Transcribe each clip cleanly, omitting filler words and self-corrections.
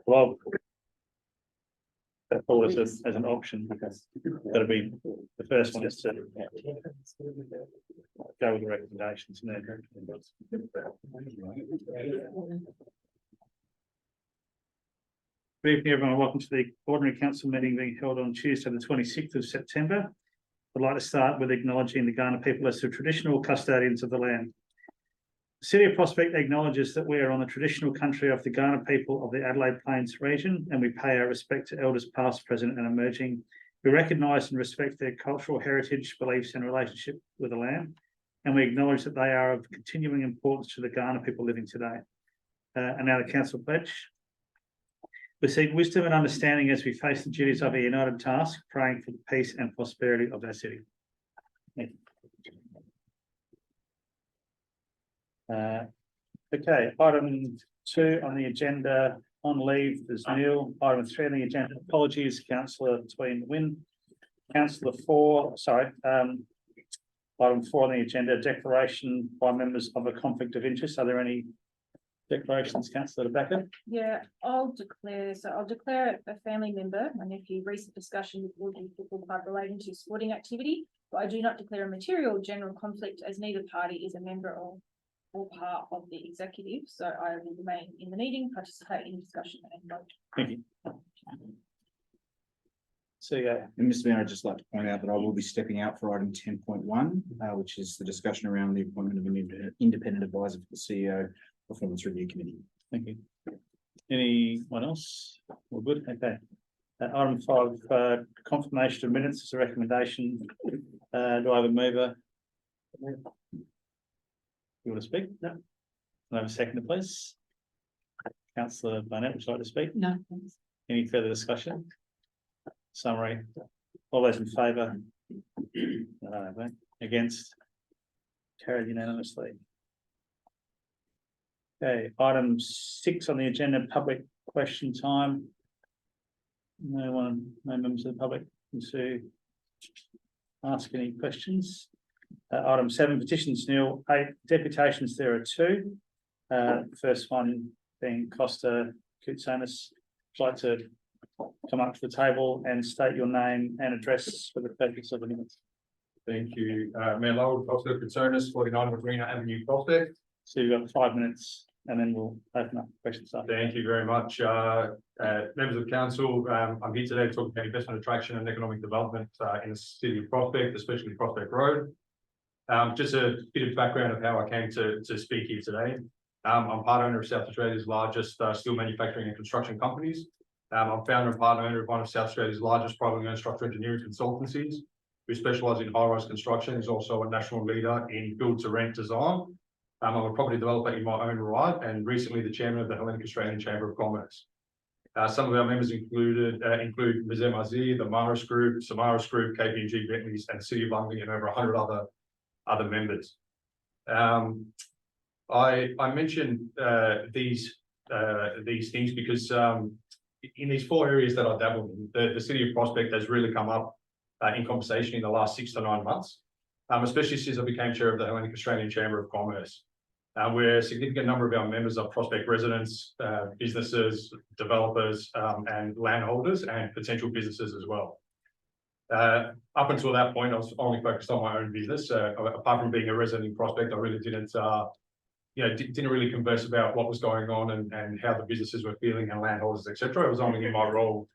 Well, that forward as an option, because that'll be the first one is to go with the recommendations and then. Good evening, everyone. Welcome to the ordinary council meeting being held on Tuesday, the 26th of September. I'd like to start with acknowledging the Kaurna people as the traditional custodians of the land. The City of Prospect acknowledges that we are on the traditional country of the Kaurna people of the Adelaide Plains region, and we pay our respect to elders past, present and emerging. We recognise and respect their cultural heritage, beliefs and relationship with the land, and we acknowledge that they are of continuing importance to the Kaurna people living today. And now the council pledge. We seek wisdom and understanding as we face the duties of our united task, praying for the peace and prosperity of our city. Thank you. Okay, item 2 on the agenda, on leave, there's Neil. Item 3 on the agenda, apologies, Councillor Tween Wynn. Councillor 4, sorry, item 4 on the agenda, declaration by members of a conflict of interest. Are there any declarations, Councillor Becker? Yeah, I'll declare a family member, my nephew, recent discussion with Woodley Football Club relating to sporting activity, but I do not declare a material general conflict as neither party is a member of or part of the executive, so I will remain in the meeting, participate in discussion and vote. Thank you. So yeah, And Mr. Mayor, I'd just like to point out that I will be stepping out for item 10.1, which is the discussion around the appointment of an independent advisor for the CEO Performance Review Committee. thank you. Anyone else? All good. Okay. Item 5, confirmation of minutes is a recommendation. Do I have a mover? You want to speak? No. Can I have a seconder, please? Councillor Barnett, would you like to speak? No, thanks. Any further discussion? Summary. All those in favour? Against? Carried unanimously. Okay, item 6 on the agenda, public question time. No members of the public to ask any questions. Item 7, petitions nil. 8, deputations, there are 2. First one being Costa Koutsonis. I'd like to come up to the table and state your name and address for the purpose of the minutes. Thank you, Mayor Lowell, Costa Koutsonis, 49 Marina Avenue, Prospect. So you've got 5 minutes and then we'll open up questions after. Thank you very much, members of council. I'm here today to talk about investment attraction and economic development in the city of Prospect, especially Prospect Road. Just a bit of background of how I came to speak here today. I'm part owner of South Australia's largest steel manufacturing and construction companies. I'm founder and part owner of one of South Australia's largest privately owned structural engineering consultancies. We specialise in high-rise construction. Is also a national leader in build-to-rent design. I'm a property developer in my own right, and recently the chairman of the Hellenic Australian Chamber of Commerce. Some of our members include Mizem Aziz, the Maris Group, Samaras Group, KPMG Bentleys, and City of London, and over 100 other members. I mentioned these things because in these 4 areas that I dabbled in, the City of Prospect has really come up in conversation in the last 6 to 9 months, especially since I became chair of the Hellenic Australian Chamber of Commerce. Where a significant number of our members are Prospect residents, businesses, developers, and landholders, and potential businesses as well. Up until that point, I was only focused on my own business. Apart from being a resident in Prospect, I really didn't really converse about what was going on and how the businesses were feeling and landholders, etc. It was only in my role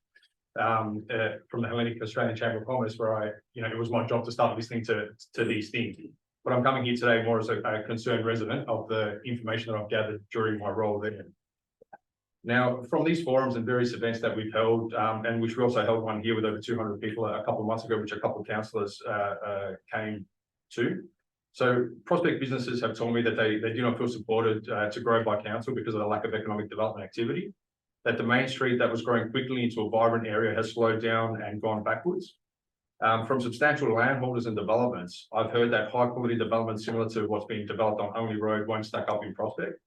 from the Hellenic Australian Chamber of Commerce where it was my job to start listening to these things. But I'm coming here today more as a concerned resident of the information that I've gathered during my role there. Now, from these forums and various events that we've held, and which we also held one here with over 200 people a couple of months ago, which a couple of councillors came to. So Prospect businesses have told me that they do not feel supported to grow by council because of the lack of economic development activity, that the main street that was growing quickly into a vibrant area has slowed down and gone backwards. From substantial landholders and developments, I've heard that high quality development similar to what's being developed on Only Road won't stack up in Prospect.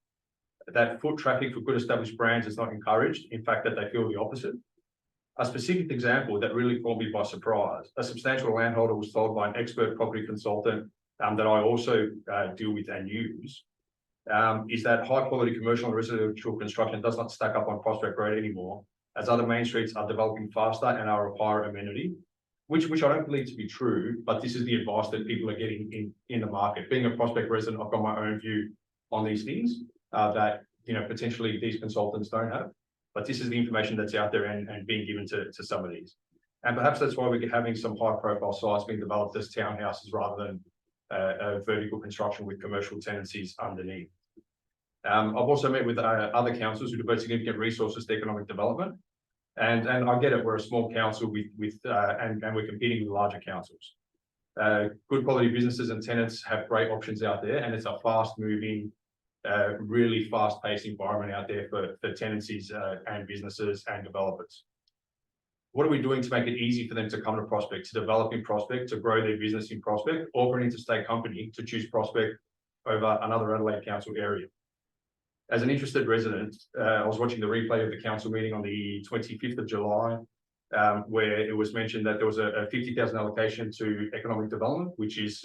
That foot traffic for good established brands is not encouraged. In fact, that they feel the opposite. A specific example that really caught me by surprise, a substantial landholder was told by an expert property consultant that I also deal with and use, is that high quality commercial and residential construction does not stack up on Prospect Road anymore, as other main streets are developing faster and are of higher amenity, which I don't believe to be true, but this is the advice that people are getting in the market. Being a Prospect resident, I've got my own view on these things that, you know, potentially these consultants don't have, but this is the information that's out there and being given to some of these. And perhaps that's why we're having some high profile sites being developed as townhouses rather than vertical construction with commercial tenancies underneath. I've also met with other councils who devote significant resources to economic development. And I get it, we're a small council and we're competing with larger councils. Good quality businesses and tenants have great options out there, and it's a fast moving, really fast paced environment out there for tenancies and businesses and developers. What are we doing to make it easy for them to come to Prospect, to develop in Prospect, to grow their business in Prospect, or for an interstate company to choose Prospect over another Adelaide Council area? As an interested resident, I was watching the replay of the council meeting on the 25th of July, where it was mentioned that there was a 50,000 allocation to economic development, which is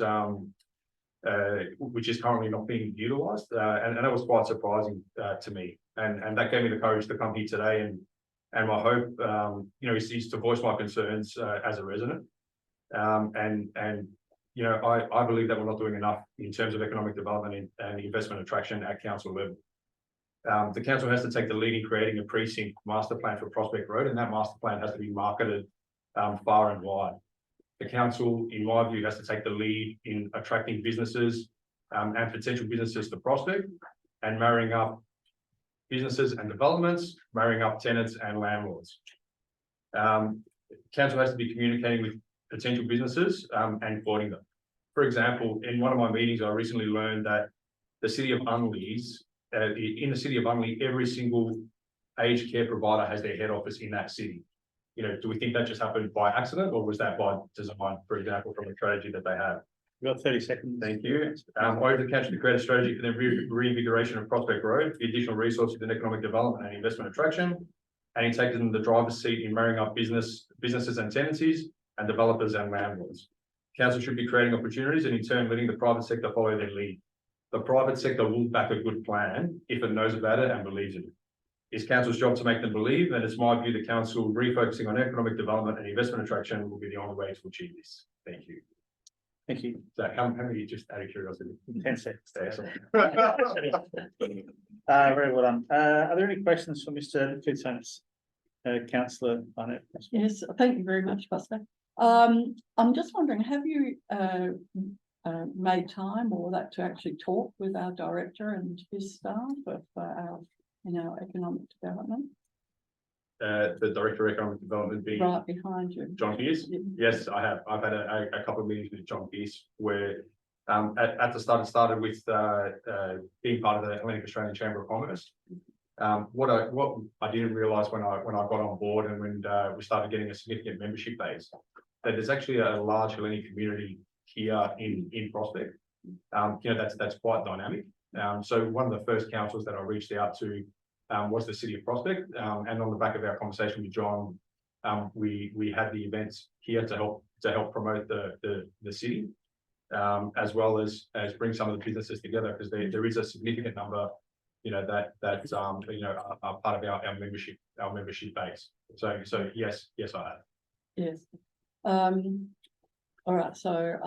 currently not being utilised, and that was quite surprising to me. And that gave me the courage to come here today, and my hope, you know, is to voice my concerns as a resident. And you know, I believe that we're not doing enough in terms of economic development and investment attraction at council level. The council has to take the lead in creating a precinct master plan for Prospect Road, and that master plan has to be marketed far and wide. The council, in my view, has to take the lead in attracting businesses and potential businesses to Prospect, and marrying up businesses and developments, marrying up tenants and landlords. Council has to be communicating with potential businesses and courting them. For example, in one of my meetings, I recently learned that the city of Unley's in the city of Unley, every single aged care provider has their head office in that city. You know, do we think that just happened by accident, or was that by design, for example, from a strategy that they have? You've got 30 seconds. Thank you. I urge the council to create a strategy for the reinvigoration of Prospect Road, the additional resources in economic development and investment attraction, and in taking the driver's seat in marrying up businesses and tenancies, and developers and landlords. Council should be creating opportunities and in turn letting the private sector follow their lead. The private sector will back a good plan if it knows about it and believes in it. It's council's job to make them believe, and it's my view the council refocusing on economic development and investment attraction will be the only way to achieve this. Thank you. Thank you. So how many, just out of curiosity? 10 seconds. Excellent. Very well done. Are there any questions for Mr. Fitzsimmons? Councillor Barnett. Yes, thank you very much, Buster. I'm just wondering, have you made time or that to actually talk with our director and his staff of our economic development? The Director of Economic Development being Right behind you. John Pierce? Yeah. Yes, I have. I've had a couple of meetings with John Pierce where at the start it started with being part of the Atlantic Australian Chamber of Commerce. What I didn't realise when I got on board and when we started getting a significant membership base, that there's actually a large Hellenic community here in Prospect. That's quite dynamic. So one of the first councils that I reached out to was the City of Prospect, and on the back of our conversation with John, we had the events here to help promote the city, as well as bring some of the businesses together, because there is a significant number, that are part of our membership base. So yes, I have. Yes. All right, so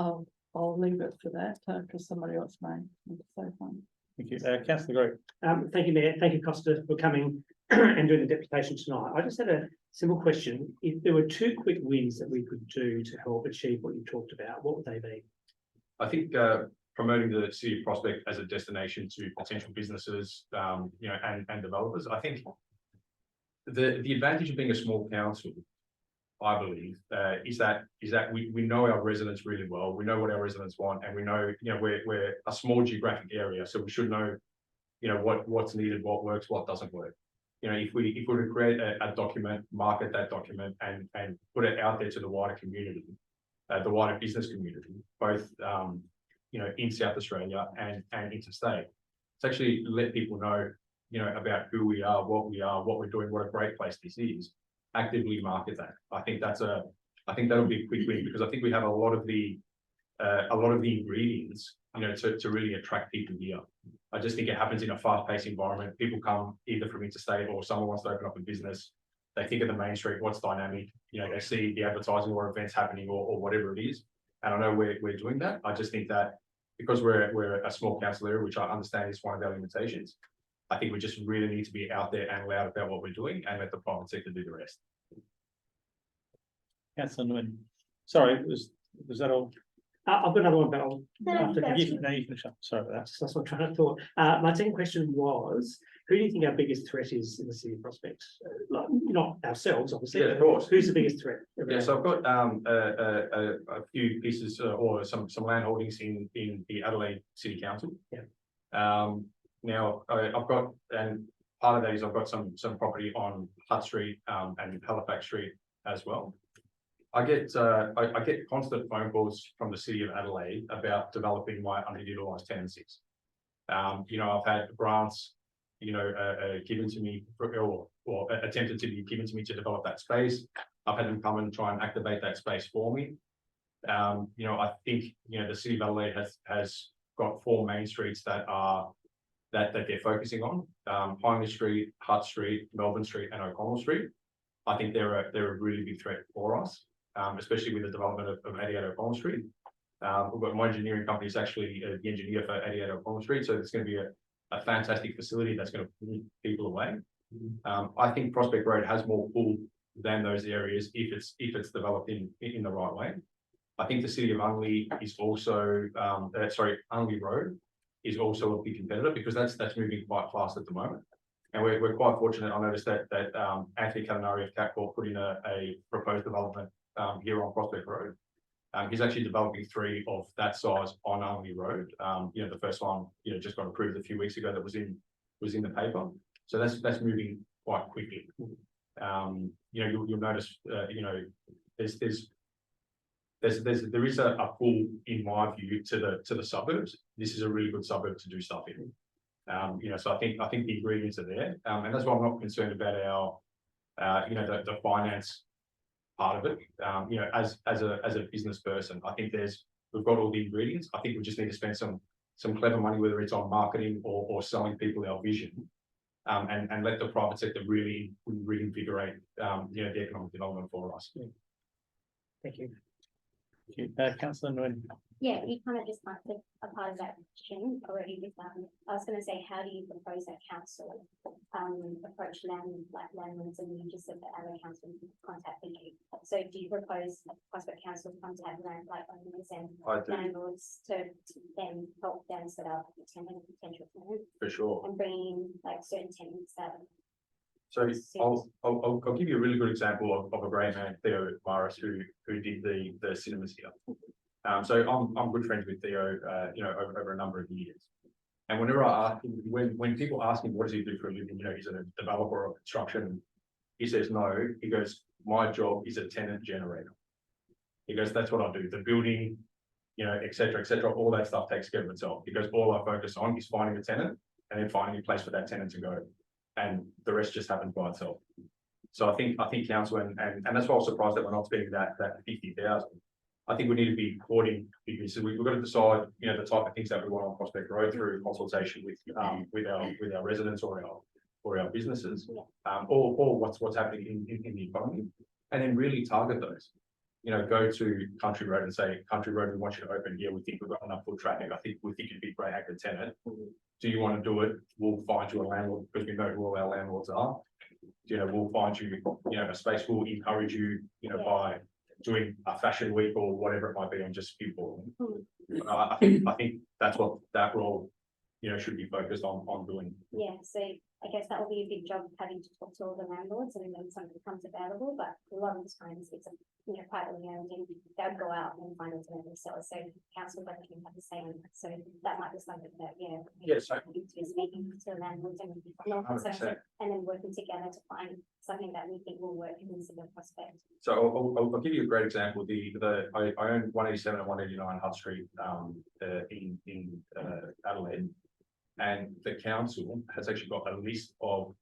I'll leave it for that because somebody else may want to say something. Thank you. Councillor Grote. Thank you, Mayor. Thank you, Costa, for coming and doing the deputation tonight. I just had a simple question. If there were 2 quick wins that we could do to help achieve what you talked about, what would they be? I think promoting the City of Prospect as a destination to potential businesses, and developers. I think the advantage of being a small council, I believe, is that we know our residents really well. We know what our residents want, and we know, we're a small geographic area, so we should know, what's needed, what works, what doesn't work. If we were to create a document, market that document, and put it out there to the wider community, the wider business community, both in South Australia and interstate, to actually let people know, about who we are, what we're doing, what a great place this is. Actively market that. I think that'll be a quick win, because I think we have a lot of the a lot of the ingredients, to really attract people here. I just think it happens in a fast-paced environment. People come either from interstate or someone wants to open up a business. They think of the main street, what's dynamic, they see the advertising or events happening or whatever it is. And I know we're doing that. I just think that because we're a small council area, which I understand is one of our limitations, I think we just really need to be out there and loud about what we're doing and let the private sector do the rest. Councillor Nguyen. Sorry, was that all? I've got another one, but I'll after No, you finish up. Sorry about that. that's what I'm trying to thought. My second question was, who do you think our biggest threat is in the city of Prospect? Like, not ourselves, obviously. Yeah, of but course. Who's the biggest threat? Yeah, so I've got a few pieces or some land holdings in the Adelaide City Council. Yeah. Now I've got, and part of that is I've got some property on Hutt Street and Halifax Street as well. I get constant phone calls from the City of Adelaide about developing my underutilized tenancies. I've had grants, given to me or attempted to be given to me to develop that space. I've had them come and try and activate that space for me. I think the City of Adelaide has got 4 main streets that they're focusing on: Hindley Street, Hutt Street, Melbourne Street, and O'Connell Street. I think they're a really big threat for us, especially with the development of 88 O'Connell Street. We've got my engineering company is actually the engineer for 88 O'Connell Street, so it's going to be a fantastic facility that's going to pull people away. I think Prospect Road has more pull than those areas if it's developed in the right way. I think the City of Unley is also Unley Road is also a big competitor because that's moving quite fast at the moment. And we're quite fortunate. I noticed that Anthony Catanari of Catcorp put in a proposed development here on Prospect Road. He's actually developing 3 of that size on Unley Road. The first one, just got approved a few weeks ago that was in the paper. So that's moving quite quickly. You'll notice, there is a pull, in my view, to the suburbs. This is a really good suburb to do stuff in. So I think the ingredients are there, and that's why I'm not concerned about our, the finance part of it. As a business person, I think we've got all the ingredients. I think we just need to spend some clever money, whether it's on marketing or selling people our vision, and let the private sector really reinvigorate, the economic development for us. Thank you. Councillor Nguyen. Yeah, you kind of just answered a part of that question already with, I was gonna say, how do you propose that council, approach landlords, and you just said that our council contacted you. So do you propose Prospect Council contact landowners and landlords to then help them set up a tenant, potential tenant, For sure. and bring in certain tenants that? So I'll give you a really good example of a great man, Theo Maris, who did the cinemas here. So I'm good friends with Theo, over a number of years. And whenever I ask him, when people ask him what does he do for a living, he's a developer of construction. He says no. He goes, my job is a tenant generator. He goes, that's what I do. The building, et cetera, all that stuff takes care of itself. Because all I focus on is finding a tenant and then finding a place for that tenant to go. And the rest just happens by itself. So I think council and that's why I was surprised that we're not spending that 50,000. I think we need to be courting, because we've got to decide, the type of things that we want on Prospect Road through consultation with our residents or our businesses, or what's happening in the economy, and then really target those. Go to Country Road and say, Country Road, we want you to open here. We think we've got enough foot traffic. We think you'd be a great anchor tenant. Do you want to do it? We'll find you a landlord because we know who all our landlords are. We'll find you, a space. We'll encourage you, by doing a fashion week or whatever it might be on just a few board. I think that's what that role, should be focused on doing. Yeah, so I guess that will be a big job, having to talk to all the landlords, and then something becomes available, but a lot of the times it's privately owned, and they'll go out and find a tenant themselves, so council can have the same, so that might be something that, So speaking to landlords and then working together to find something that we think will work in the city of Prospect. So I'll give you a great example. I own 187 and 189 Hutt Street in Adelaide, and the council has actually got a list of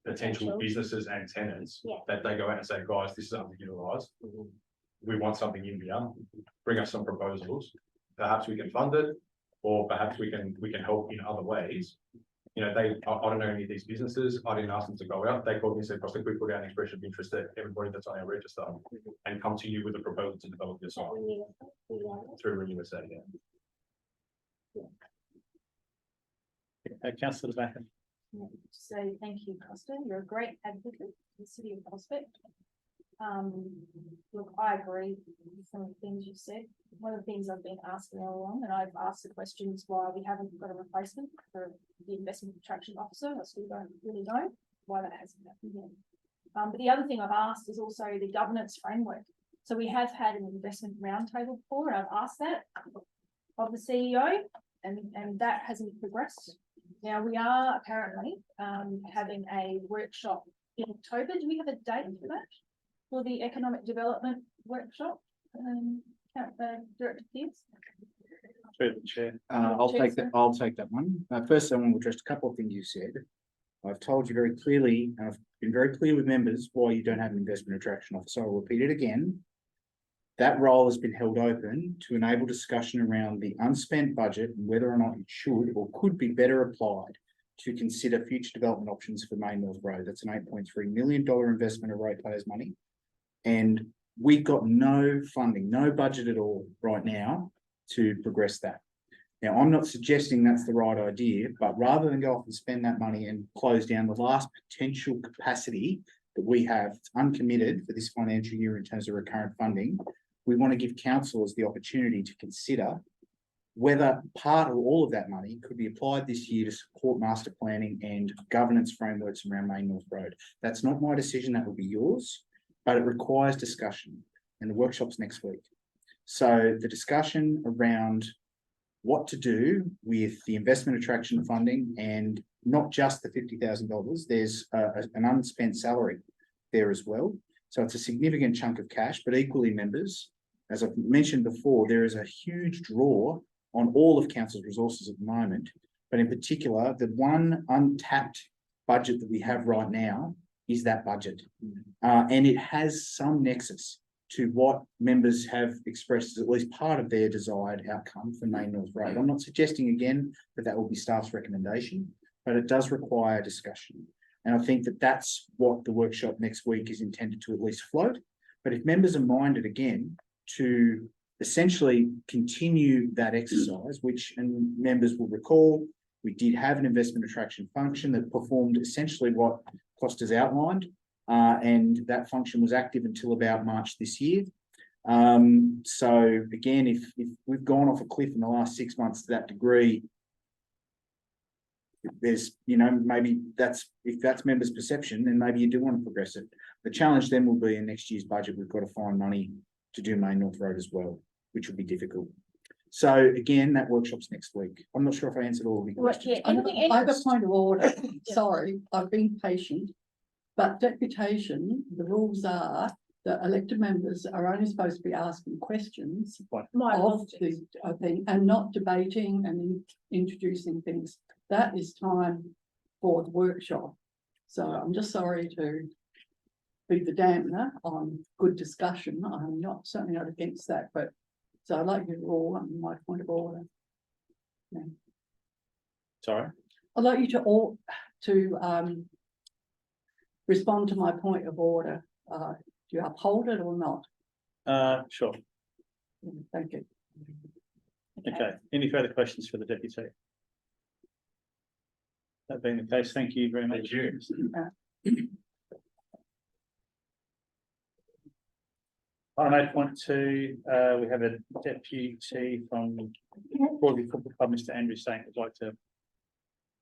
potential businesses and tenants that they go out and say, guys, this is underutilized. we want something in here, bring us some proposals. Perhaps we can fund it, or perhaps we can help in other ways. You know, I don't know any of these businesses. I didn't ask them to go out. They called me and said, "Costa, we put out an expression of interest to everybody that's on our register and come to you with a proposal to develop your site through USA." Yeah. Councillor Backer. So thank you, Costa. You're a great advocate for the city of Prospect. Look, I agree with some of the things you've said. One of the things I've been asking all along, and I've asked the questions why we haven't got a replacement for the investment attraction officer. I still don't really know why that hasn't happened yet. But the other thing I've asked is also the governance framework. So we have had an investment roundtable before, and I've asked that of the CEO, and that hasn't progressed. Now we are apparently having a workshop in October. Do we have a date for that? For the economic development workshop? Director Pierce? Through the chair. I'll take that one. First, I want to address a couple of things you said. I've told you very clearly, and I've been very clear with members why you don't have an investment attraction officer. I'll repeat it again. That role has been held open to enable discussion around the unspent budget and whether or not it should or could be better applied to consider future development options for Main North Road. That's an $8.3 million investment of ratepayers' money. And we've got no funding, no budget at all right now to progress that. Now, I'm not suggesting that's the right idea, but rather than go off and spend that money and close down the last potential capacity that we have uncommitted for this financial year in terms of recurrent funding, we want to give councillors the opportunity to consider whether part or all of that money could be applied this year to support master planning and governance frameworks around Main North Road. That's not my decision, that will be yours, but it requires discussion, and the workshop's next week. So the discussion around what to do with the investment attraction funding, and not just the $50,000, there's an unspent salary there as well. So it's a significant chunk of cash, but equally, members, as I've mentioned before, there is a huge draw on all of council's resources at the moment, but in particular, the one untapped budget that we have right now is that budget. And it has some nexus to what members have expressed as at least part of their desired outcome for Main North Road. I'm not suggesting again that that will be staff's recommendation, but it does require discussion. And I think that that's what the workshop next week is intended to at least float. But if members are minded again to essentially continue that exercise, which, and members will recall, we did have an investment attraction function that performed essentially what Costa's outlined, and that function was active until about March this year. So again, if we've gone off a cliff in the last 6 months to that degree, there's, maybe if that's members' perception, then maybe you do want to progress it. The challenge then will be in next year's budget, we've got to find money to do Main North Road as well, which will be difficult. So again, that workshop's next week. I'm not sure if I answered all of your questions. I have a point of order. Sorry, I've been patient. But deputation, the rules are that elected members are only supposed to be asking questions of the thing and not debating and introducing things. That is time for the workshop. So I'm just sorry to be the dampener on good discussion. I'm certainly not against that, but so I'd like you to all on my point of order. Yeah. Sorry. I'd like you to all respond to my point of order. Do you uphold it or not? Sure. Thank you. Okay. Any further questions for the deputy? That being the case, thank you very much. On 8.2, we have a deputy from Broadview Football Club, Mr. Andrew Saint, would like to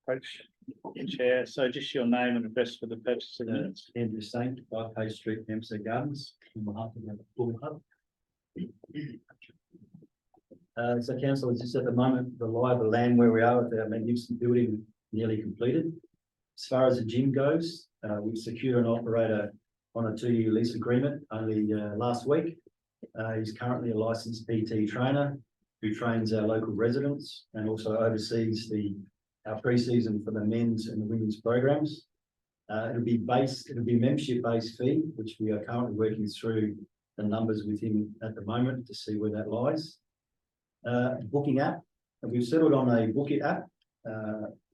approach the chair. So just your name and address for the purpose of the Andrew Saint, 5 Page Street, MC Gardens, on behalf of the Football Club. So council, is just at the moment, the lie of the land where we are with our magnificent building nearly completed. As far as the gym goes, we've secured an operator on a 2-year lease agreement only last week. He's currently a licensed PT trainer who trains our local residents and also oversees our pre-season for the men's and the women's programs. It'll be membership-based fee, which we are currently working through the numbers with him at the moment to see where that lies. Booking app, and we've settled on a booking app,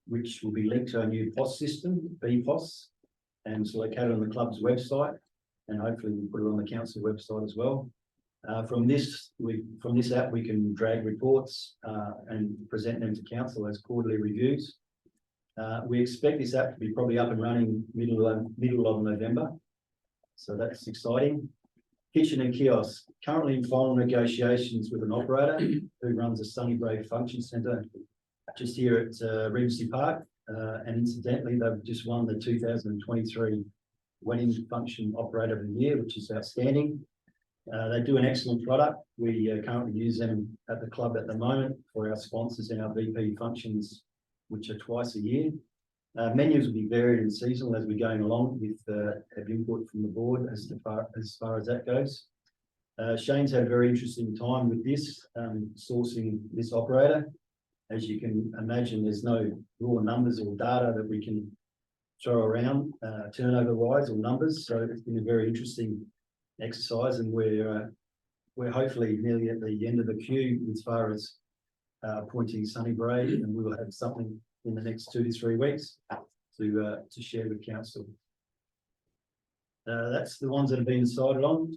which will be linked to our new POS system, BPOS, and it's located on the club's website, and hopefully we'll put it on the council website as well. From this app, we can drag reports and present them to council as quarterly reviews. We expect this app to be probably up and running middle of November, so that's exciting. Kitchen and kiosk, currently in final negotiations with an operator who runs a Sunnybrae Function Centre just here at Regency Park, and incidentally, they've just won the 2023 Wedding Function Operator of the Year, which is outstanding. They do an excellent product. We currently use them at the club at the moment for our sponsors and our VP functions, which are twice a year. Menus will be varied and seasonal as we're going along with have input from the board as far as that goes. Shane's had a very interesting time with this, sourcing this operator. As you can imagine, there's no raw numbers or data that we can throw around turnover-wise or numbers. So it's been a very interesting exercise, and we're hopefully nearly at the end of the queue as far as appointing Sunnybrae, and we will have something in the next 2 to 3 weeks to share with council. That's the ones that have been decided on.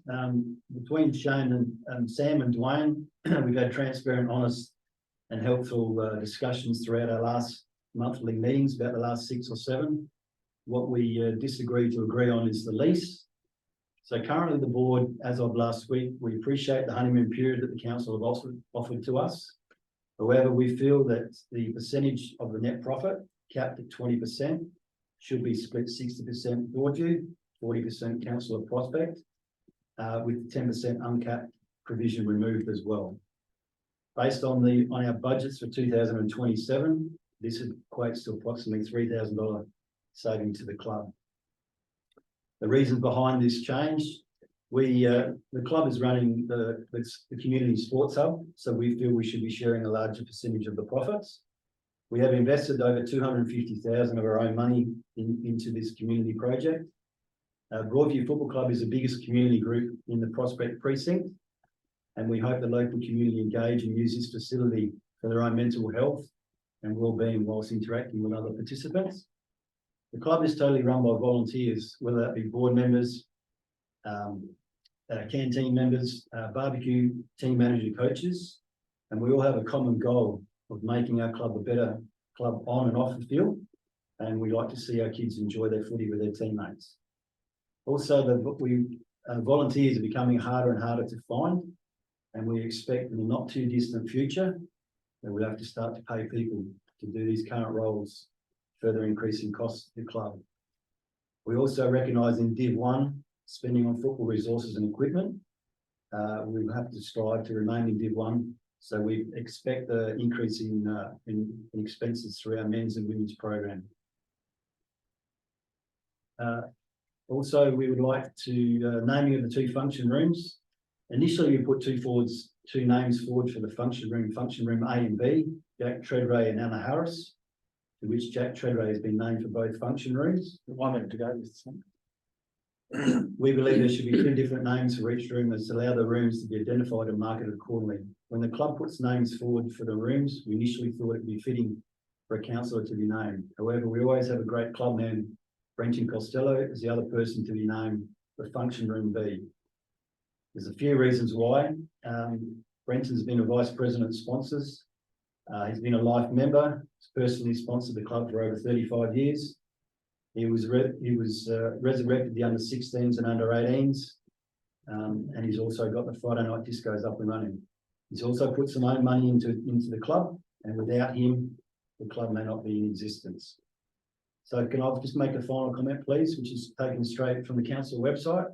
Between Shane and Sam and Dwayne, we've had transparent, honest and helpful discussions throughout our last monthly meetings, about the last 6 or 7. What we disagree to agree on is the lease. So currently the board, as of last week, we appreciate the honeymoon period that the council have offered to us. However, we feel that the percentage of the net profit, capped at 20%, should be split 60% Broadview, 40% Council of Prospect, with 10% uncapped provision removed as well. Based on our budgets for 2027, this equates to approximately $3,000 saving to the club. The reason behind this change, the club is running the community sports hub, so we feel we should be sharing a larger percentage of the profits. We have invested over $250,000 of our own money into this community project. Broadview Football Club is the biggest community group in the Prospect precinct, and we hope the local community engage and use this facility for their own mental health and well-being whilst interacting with other participants. The club is totally run by volunteers, whether that be board members, canteen members, barbecue team manager, coaches, and we all have a common goal of making our club a better club on and off the field, and we like to see our kids enjoy their footy with their teammates. Also, volunteers are becoming harder and harder to find, and we expect in the not too distant future that we'll have to start to pay people to do these current roles, further increasing costs to the club. We also recognise in Div 1 spending on football resources and equipment. We will have to strive to remain in Div 1, so we expect the increase in expenses through our men's and women's program. Also, we would like to naming of the 2 function rooms. Initially, we put 2 names forward for the function room A and B, Jack Treadray and Anna Harris, to which Jack Treadray has been named for both function rooms. 1 minute to go. We believe there should be 2 different names for each room as to allow the rooms to be identified and marketed accordingly. When the club puts names forward for the rooms, we initially thought it'd be fitting for a councillor to be named. However, we always have a great club man, Brenton Costello, as the other person to be named for function room B. There's a few reasons why. Brenton's been a vice president of sponsors. He's been a life member. He's personally sponsored the club for over 35 years. He was resurrected the under 16s and under 18s. And he's also got the Friday night discos up and running. He's also put some own money into the club, and without him, the club may not be in existence. So can I just make a final comment, please, which is taken straight from the council website.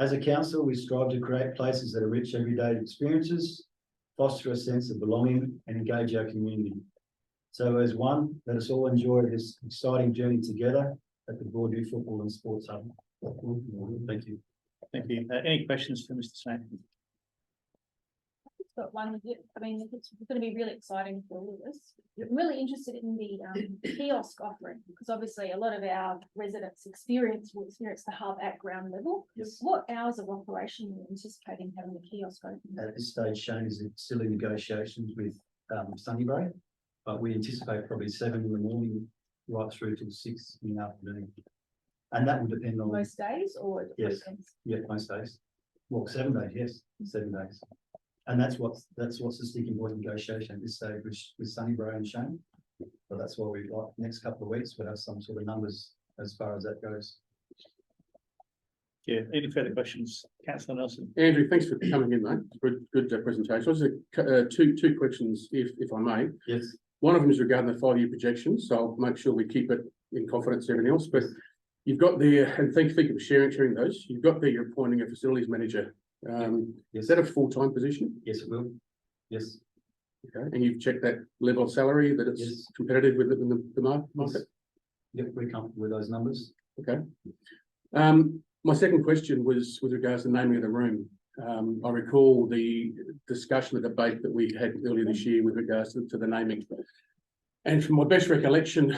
As a council, we strive to create places that are rich everyday experiences, foster a sense of belonging, and engage our community. So as one, let us all enjoy this exciting journey together at the Broadview Football and Sports Hub. Thank you. Thank you. Any questions for Mr. Snape? got one, I mean, it's gonna be really exciting for all of us. I'm really interested in the kiosk offering, because obviously a lot of our residents will experience the hub at ground level. Yes. What hours of operation are you anticipating having the kiosk open? At this stage, Shane is still in negotiations with Sunnybray, but we anticipate probably 7 in the morning right through till 6 in the afternoon. And that will depend on, Most days or Yes. weekends? yeah, most days. Well, 7 days, yes, 7 days. And that's what's the sticking point negotiation at this stage with Sunnybray and Shane. But that's what we've got next couple of weeks. We'll have some sort of numbers as far as that goes. Yeah, any further questions? Councillor Nelson? Andrew, thanks for coming in, mate. Good presentation. Just two questions, if I may. Yes. One of them is regarding the 5-year projections, so I'll make sure we keep it in confidence, everything else, but you've got the, and thank you for sharing those, you've got there, you're appointing a facilities manager. Is that a full-time position? Yes, it will. Yes. Okay, and you've checked that level of salary, that it's Yes. competitive with the market? Yep, we're comfortable with those numbers. Okay. My second question was with regards to the naming of the room. I recall the discussion, the debate that we had earlier this year with regards to the naming. And from my best recollection,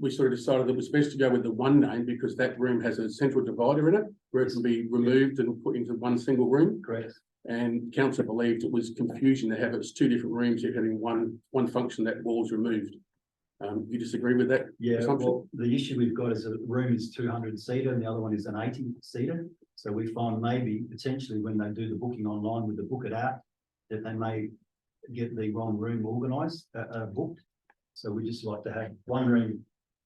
we sort of decided that it was best to go with the one name because that room has a central divider in it where it can be removed and put into one single room. Correct. And council believed it was confusion to have it as 2 different rooms, you're having one function that wall's removed. You disagree with that? Yeah, assumption? well, the issue we've got is the room is 200 seater and the other one is an 80 seater. So we find maybe potentially when they do the booking online with the book it out, that they may get the wrong room organised, booked. So we just like to have one room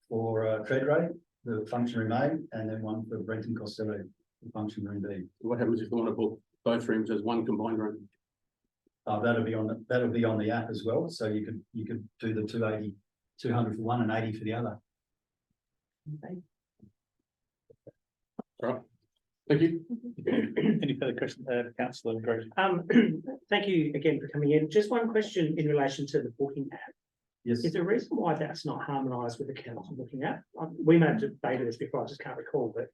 for Treadray, the function room A, and then one for Brenton Costello, the function room B. What happens if they want to book both rooms as one combined room? That'll be on the app as well. So you could do the 200 for one and 80 for the other. Right. Thank you. Any further questions, councillor Greg? Thank you again for coming in. Just one question in relation to the booking app. Yes. Is there a reason why that's not harmonised with the council booking app? We may have debated this before, I just can't recall, but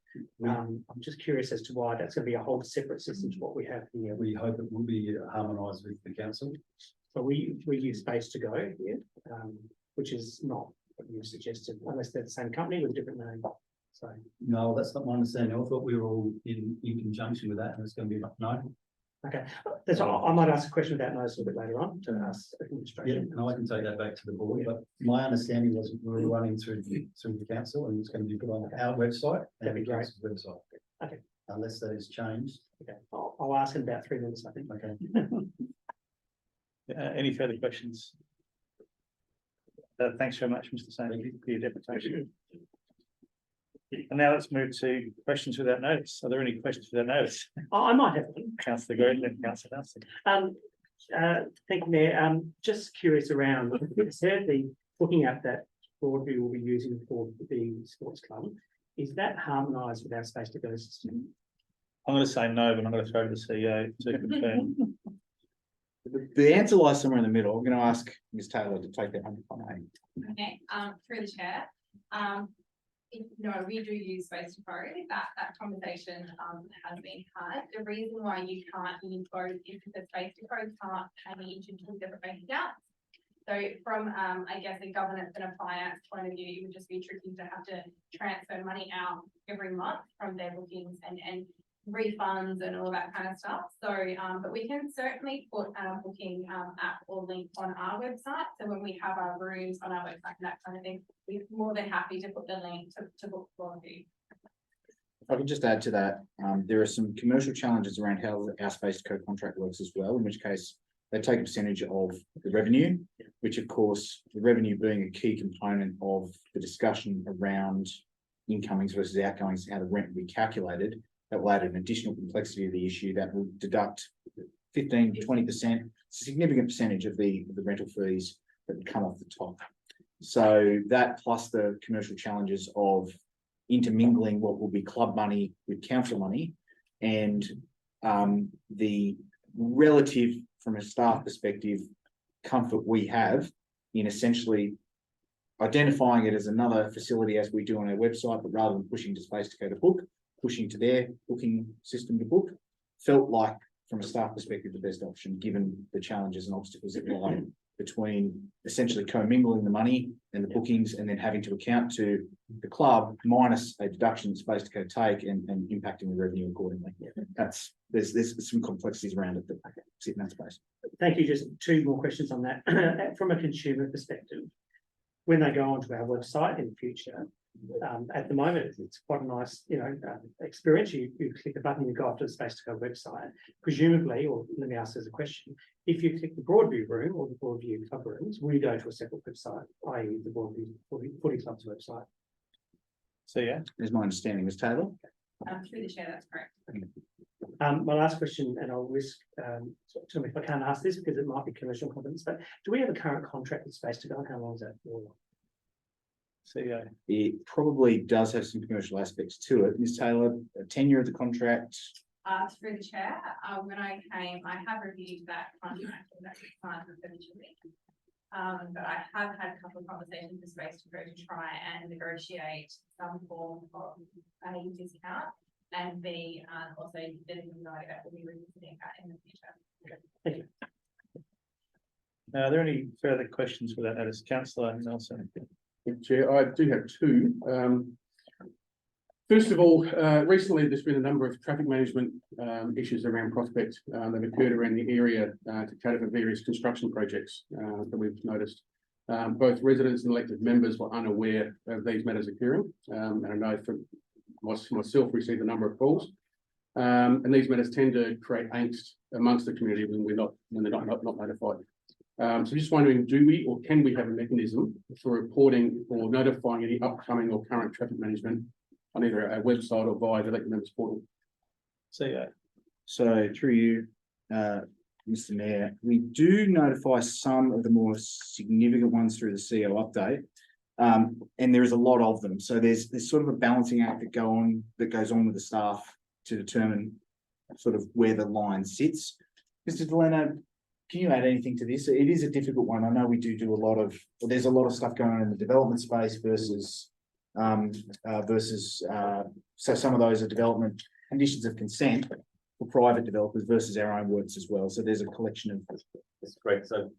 I'm just curious as to why that's going to be a whole separate system to what we have here. We hope it will be harmonised with the council. So we use Space to Go here, which is not what you suggested, unless they're the same company with a different name. So No, that's not my understanding. I thought we were all in conjunction with that, and it's going to be no. okay, that's all. I might ask a question about those a little bit later on to ask Yeah, administration. no, I can take that back to the board. But my understanding was we were running through the council, and it's going to be put on our website and That'd be the great. council's website. Okay. Unless that is changed. Okay, I'll ask in about 3 minutes, I think. Okay. Any further questions? Thanks very much, Mr. Saint, for your deputation. And now let's move to questions without notice. Are there any questions without notice? I might have one. Councillor Greg and Councillor Nelson. Thank you, Mayor. Just curious around, it's heard the booking app that Broadview will be using for the sports club. Is that harmonised with our Space to Go system? I'm going to say no, but I'm going to throw to the CEO to confirm. The answer lies somewhere in the middle. I'm going to ask Ms. Taylor to take that one. Okay, through the chair, we do use Space to Go, that conversation, has been had. The reason why you can't use both is because Space to Go can't pay into two different bank accounts. So from, I guess, a governance and a finance point of view, it would just be tricky to have to transfer money out every month from their bookings and refunds and all that kind of stuff. So, but we can certainly put our booking app or link on our website. So when we have our rooms on our website and that kind of thing, we're more than happy to put the link to book for you. If I can just add to that, there are some commercial challenges around how our Space to Go contract works as well, in which case they take a percentage of the revenue, which of course, the revenue being a key component of the discussion around incomings versus outgoings, how the rent will be calculated. That will add an additional complexity of the issue that will deduct 15 to 20%, significant percentage of the rental fees that would come off the top. So that plus the commercial challenges of intermingling what will be club money with council money and the relative, from a staff perspective, comfort we have in essentially identifying it as another facility as we do on our website, but rather than pushing to Space to Go to book, pushing to their booking system to book, felt like from a staff perspective, the best option, given the challenges and obstacles that lie between essentially commingling the money and the bookings and then having to account to the club minus a deduction Space to take and impacting the revenue accordingly. There's some complexities around it that sit in that space. Thank you. Just two more questions on that. From a consumer perspective, when they go onto our website in the future, at the moment, it's quite a nice, experience. You click the button, you go off to the Space to Go website. Presumably, or let me ask as a question, if you click the Broadview room or the Broadview club rooms, will you go to a separate website, i.e. the Broadview Footy Club's website? So, yeah, Is my understanding, Ms. Taylor? Through the chair, that's correct. My last question, and I'll risk, tell me if I can't ask this because it might be commercial confidence, but do we have a current contract with Space to Go? How long is that for? CEO. It probably does have some commercial aspects to it. Ms. Taylor, tenure of the contract, Through the chair, when I came, I have reviewed that contract that was signed with originally. But I have had a couple of conversations with Space to Go to try and negotiate some form of a discount. And B, also there's no that will be revisiting that in the future. Thank you. Are there any further questions for that notice? Councillor Nelson. Chair, I do have two. First of all, recently there's been a number of traffic management issues around Prospect that have occurred around the area to cater for various construction projects that we've noticed. Both residents and elected members were unaware of these matters occurring, and I know from myself received a number of calls. And these matters tend to create angst amongst the community when they're not notified. So just wondering, do we or can we have a mechanism for reporting or notifying any upcoming or current traffic management on either our website or via the elected members portal? CEO. so through you, Mr. Mayor, we do notify some of the more significant ones through the CEO update. And there is a lot of them. So there's sort of a balancing act that goes on with the staff to determine sort of where the line sits. Mr. Delano, can you add anything to this? It is a difficult one. I know we do there's a lot of stuff going on in the development space versus so some of those are development conditions of consent for private developers versus our own works as well. So there's a collection of. That's correct. So,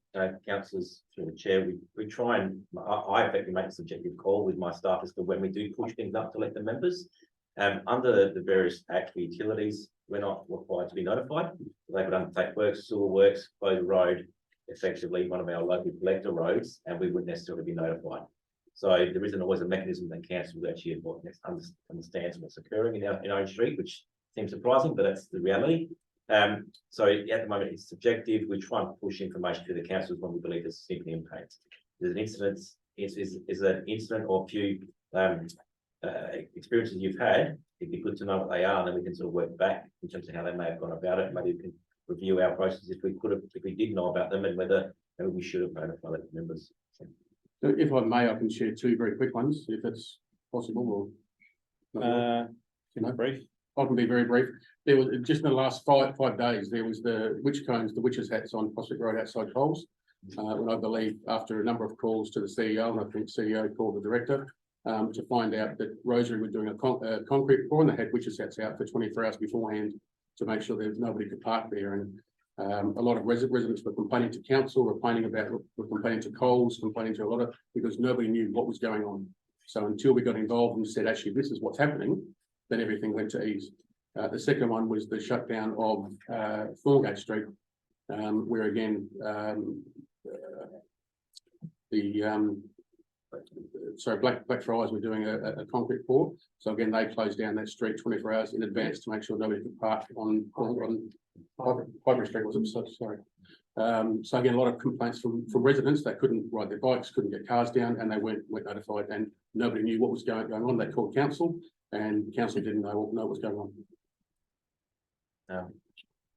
councillors through the chair, we try and I effectively make a subjective call with my staff as to when we do push things up to let the members. Under the various Act for utilities, we're not required to be notified. They could undertake works, sewer works, close a road, effectively one of our local collector roads, and we wouldn't necessarily be notified. So there isn't always a mechanism that council actually understands what's occurring in our own street, which seems surprising, but that's the reality. So at the moment it's subjective. We try and push information to the councils when we believe there's significant impact. There's an incident, is an incident or few experiences you've had. It'd be good to know what they are, and then we can sort of work back in terms of how they may have gone about it. Maybe we can review our process if we did know about them, and whether maybe we should have notified the members. So if I may, I can share two very quick ones, if it's possible, or Brief. I can be very brief. There was just in the last five days, there was the witch cones, the witches' hats on Prospect Road outside Coles. When I believe after a number of calls to the CEO, and I think CEO called the director to find out that Rosary were doing a concrete pour, and they had witches' hats out for 24 hours beforehand to make sure that nobody could park there. And a lot of residents were complaining to council, were complaining to Coles, complaining to a lot of, because nobody knew what was going on. So until we got involved and said, actually, this is what's happening, then everything went to ease. The second one was the shutdown of Thorngate Street, where again, Blackfriars were doing a concrete pour. So again, they closed down that street 24 hours in advance to make sure nobody could park on Highbury Street, was it? So sorry. So again, a lot of complaints from residents that couldn't ride their bikes, couldn't get cars down, and they weren't notified, and nobody knew what was going on. They called council, and council didn't know what was going on.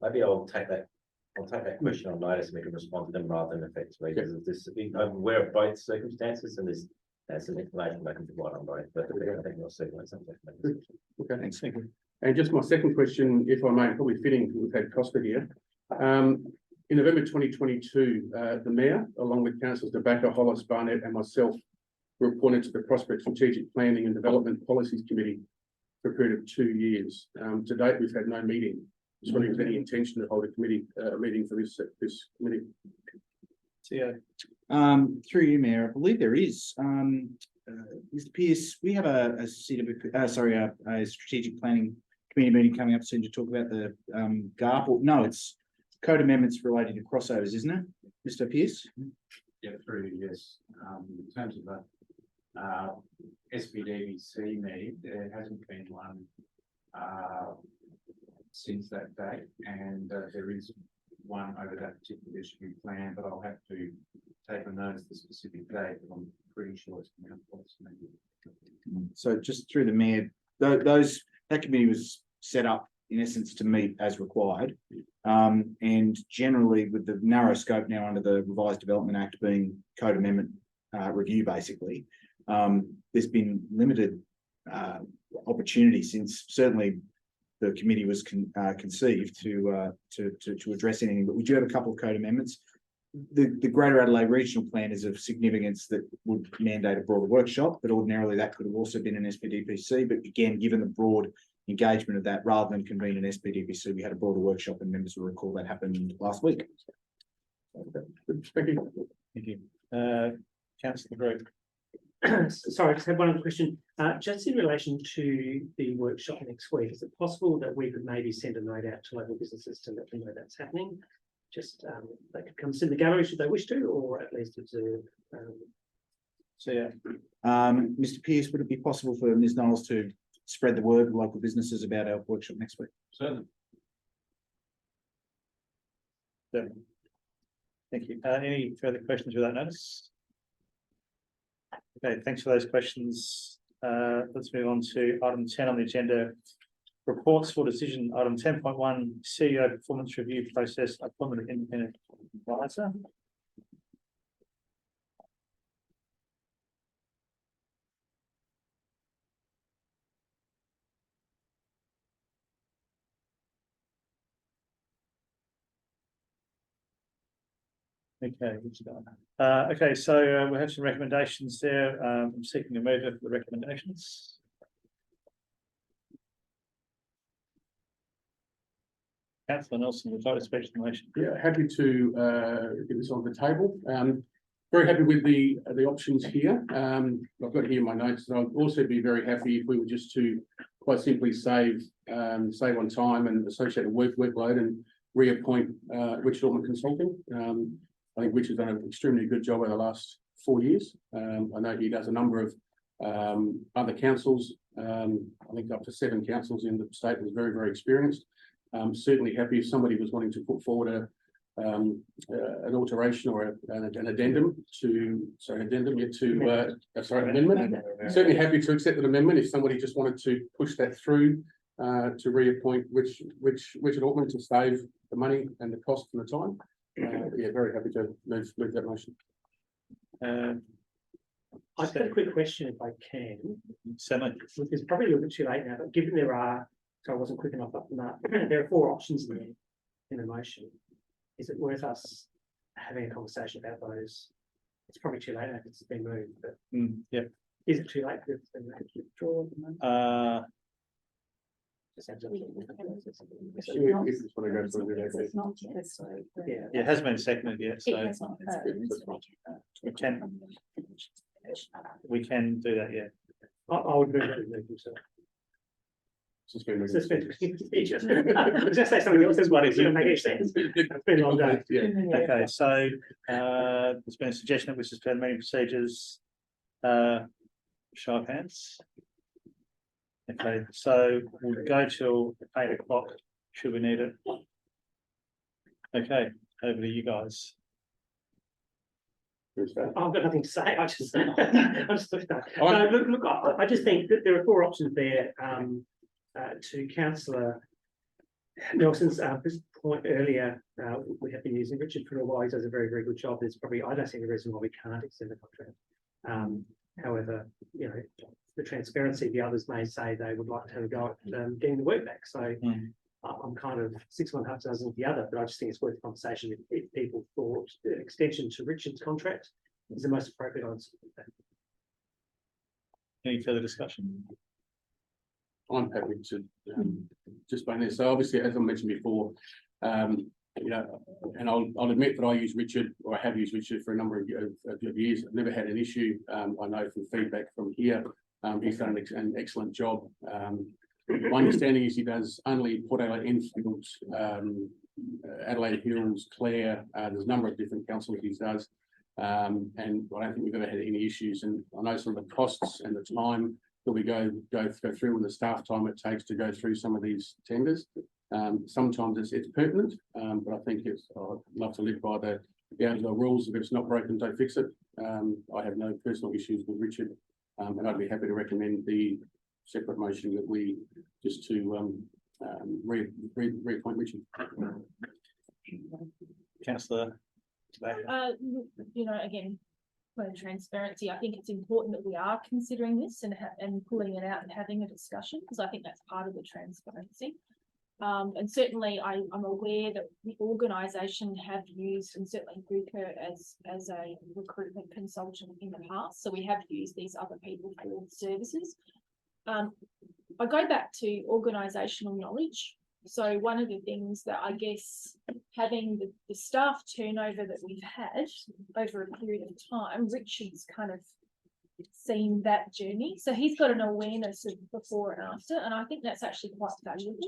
Maybe I'll take that question on notice, and we can respond to them rather than effectively, because I'm aware of both circumstances, and there's some information they can provide on both, but I think you'll see something. Okay, thanks. Thank you. And just my second question, if I may, probably fitting, we've had Costa here. In November 2022, the Mayor, along with Councillors De Backer, Hollis, Barnett, and myself, were appointed to the Prospect Strategic Planning and Development Policies Committee for a period of 2 years. To date, we've had no meeting. Just wondering if there's any intention to hold a committee, meeting for this committee. Through you, Mayor, I believe there is. Mr. Pearce, we have a strategic planning committee meeting coming up soon to talk about the GARP, or no, it's code amendments related to crossovers, isn't it, Mr. Pearce? Yeah, through, yes. In terms of the SPDVC meeting, there hasn't been one since that date, and there is one over that particular issue plan, but I'll have to take a note of the specific date, but I'm pretty sure it's coming up. So just through the mayor, that committee was set up in essence to meet as required. And generally with the narrow scope now under the Revised Development Act being code amendment review, basically, there's been limited opportunity since certainly the committee was conceived to address anything, but we do have a couple of code amendments. The Greater Adelaide Regional Plan is of significance that would mandate a broader workshop, but ordinarily that could have also been an SPDPC. But again, given the broad engagement of that, rather than convene an SPDPC, we had a broader workshop, and members will recall that happened last week. Thank you. Thank you. Councillor Group. Sorry, I just had one other question. Just in relation to the workshop next week, is it possible that we could maybe send a note out to local businesses to let them know that's happening? Just they could come sit in the gallery should they wish to, or at least observe. Mr. Pearce, would it be possible for Ms. Knowles to spread the word to local businesses about our workshop next week? Certainly. Thank you. Any further questions without notice? Okay, thanks for those questions. Let's move on to item 10 on the agenda. Reports for decision. Item 10.1, CEO performance review process, appointment of independent advisor. Okay, okay, so we have some recommendations there. I'm seeking a mover for the recommendations. Councillor Nelson, would you like to speak to the motion? Yeah, happy to get this on the table. Very happy with the options here. I've got here my notes, and I'd also be very happy if we were just to quite simply save on time and associated workload and reappoint Richard Ortman Consulting. I think Richard's done an extremely good job over the last 4 years. I know he does a number of other councils. I think up to 7 councils in the state. Was very, very experienced. Certainly happy if somebody was wanting to put forward an alteration or an addendum to, amendment. Certainly happy to accept an amendment if somebody just wanted to push that through to reappoint Richard Ortman to save the money and the cost and the time. Yeah, very happy to move that motion. I've got a quick question if I can. Certainly. It's probably a little bit too late now, but given so I wasn't quick enough up on that. There are 4 options there in the motion. Is it worth us having a conversation about those? It's probably too late now if it's been moved, but yeah. Is it too late if it's been moved? Withdraw at the moment? Yeah. It hasn't been seconded yet, so we can do that, yeah. I would move that. Suspend. I was just say something else as well. It's going to make sense. It's been a long day. Okay, so there's been a suggestion that we suspend meeting procedures. Show of hands. Okay, so we'll go till 8 o'clock. Should we need it? Okay, over to you guys. I've got nothing to say. I just look. I just think that there are 4 options there. To Councillor Nelson's point earlier, we have been using Richard for a while. He does a very, very good job. There's probably, I don't see any reason why we can't extend the contract. However, you know, the transparency, the others may say they would like to have a go at getting the work back. So I'm kind of 6 1/2 dozen of the other, but I just think it's worth a conversation if people thought the extension to Richard's contract is the most appropriate answer. Any further discussion? I'm happy to just by this. So obviously, as I mentioned before, you know, and I'll admit that I use Richard, or I have used Richard for a number of years. I've never had an issue. I know from feedback from here, he's done an excellent job. My understanding is he does only Port Adelaide Enfield, Adelaide Hills, Clare, there's a number of different councils he does. And I don't think we've ever had any issues, and I know some of the costs and the time that we go through and the staff time it takes to go through some of these tenders. Sometimes it's pertinent, but I think I'd love to live by the rules. If it's not broken, don't fix it. I have no personal issues with Richard, and I'd be happy to recommend the separate motion that we just to reappoint Richard. Councillor. You know, again, for transparency, I think it's important that we are considering this and pulling it out and having a discussion, because I think that's part of the transparency. And certainly I'm aware that the organisation have used, and certainly Buka as a recruitment consultant in the past, so we have used these other people for services. I go back to organisational knowledge. So one of the things that I guess having the staff turnover that we've had over a period of time, Richard's kind of seen that journey. So he's got an awareness of before and after, and I think that's actually quite valuable.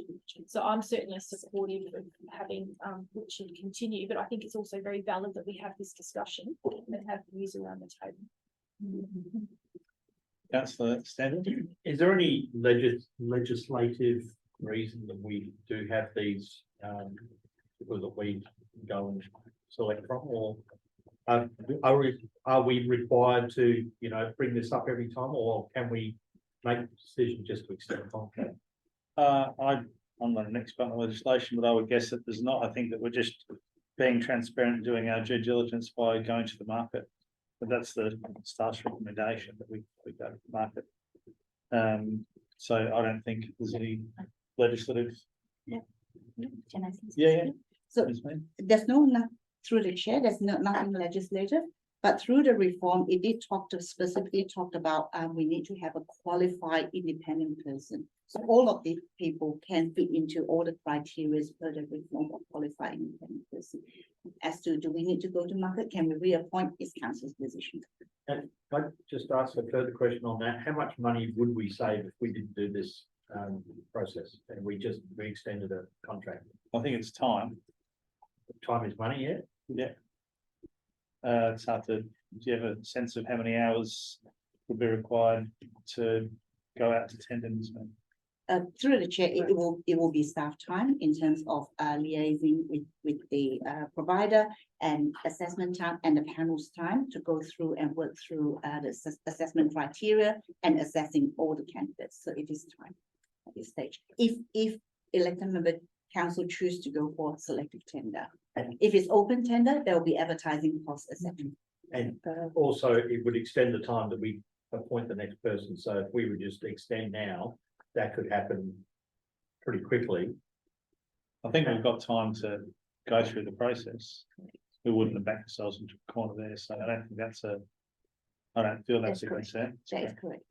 So I'm certainly supportive of having Richard continue, but I think it's also very valid that we have this discussion and have views around the table. Councillor Stanton. Is there any legislative reason that we do have these, people that we go and select from, or are we required to, you know, bring this up every time, or can we make a decision just to extend the contract? I'm not an expert on legislation, but I would guess that there's not. I think that we're just being transparent and doing our due diligence by going to the market. But that's the staff's recommendation, that we go to the market. So I don't think there's any legislative. Can I say Yeah. something? So there's through the chair, there's nothing legislative, but through the reform, it did specifically talk about we need to have a qualified independent person. So all of these people can fit into all the criteria for the reform of qualified independent person. As to, do we need to go to market? Can we reappoint? Is council's decision. And if I just ask a further question on that, how much money would we save if we didn't do this process and we extended a contract? I think it's time. Time is money, yeah? Yeah. It's hard to. Do you have a sense of how many hours would be required to go out to tenders? Through the chair, it will be staff time in terms of liaising with the provider, and assessment time and the panel's time to go through and work through the assessment criteria and assessing all the candidates. So it is time at this stage. If elected member council choose to go for selective tender, if it's open tender, there will be advertising costs, etc. And also it would extend the time that we appoint the next person. So if we would just extend now, that could happen pretty quickly. I think we've got time to go through the process. We wouldn't have backed ourselves into a corner there, so I don't think that's I don't feel that's a concern. That is correct.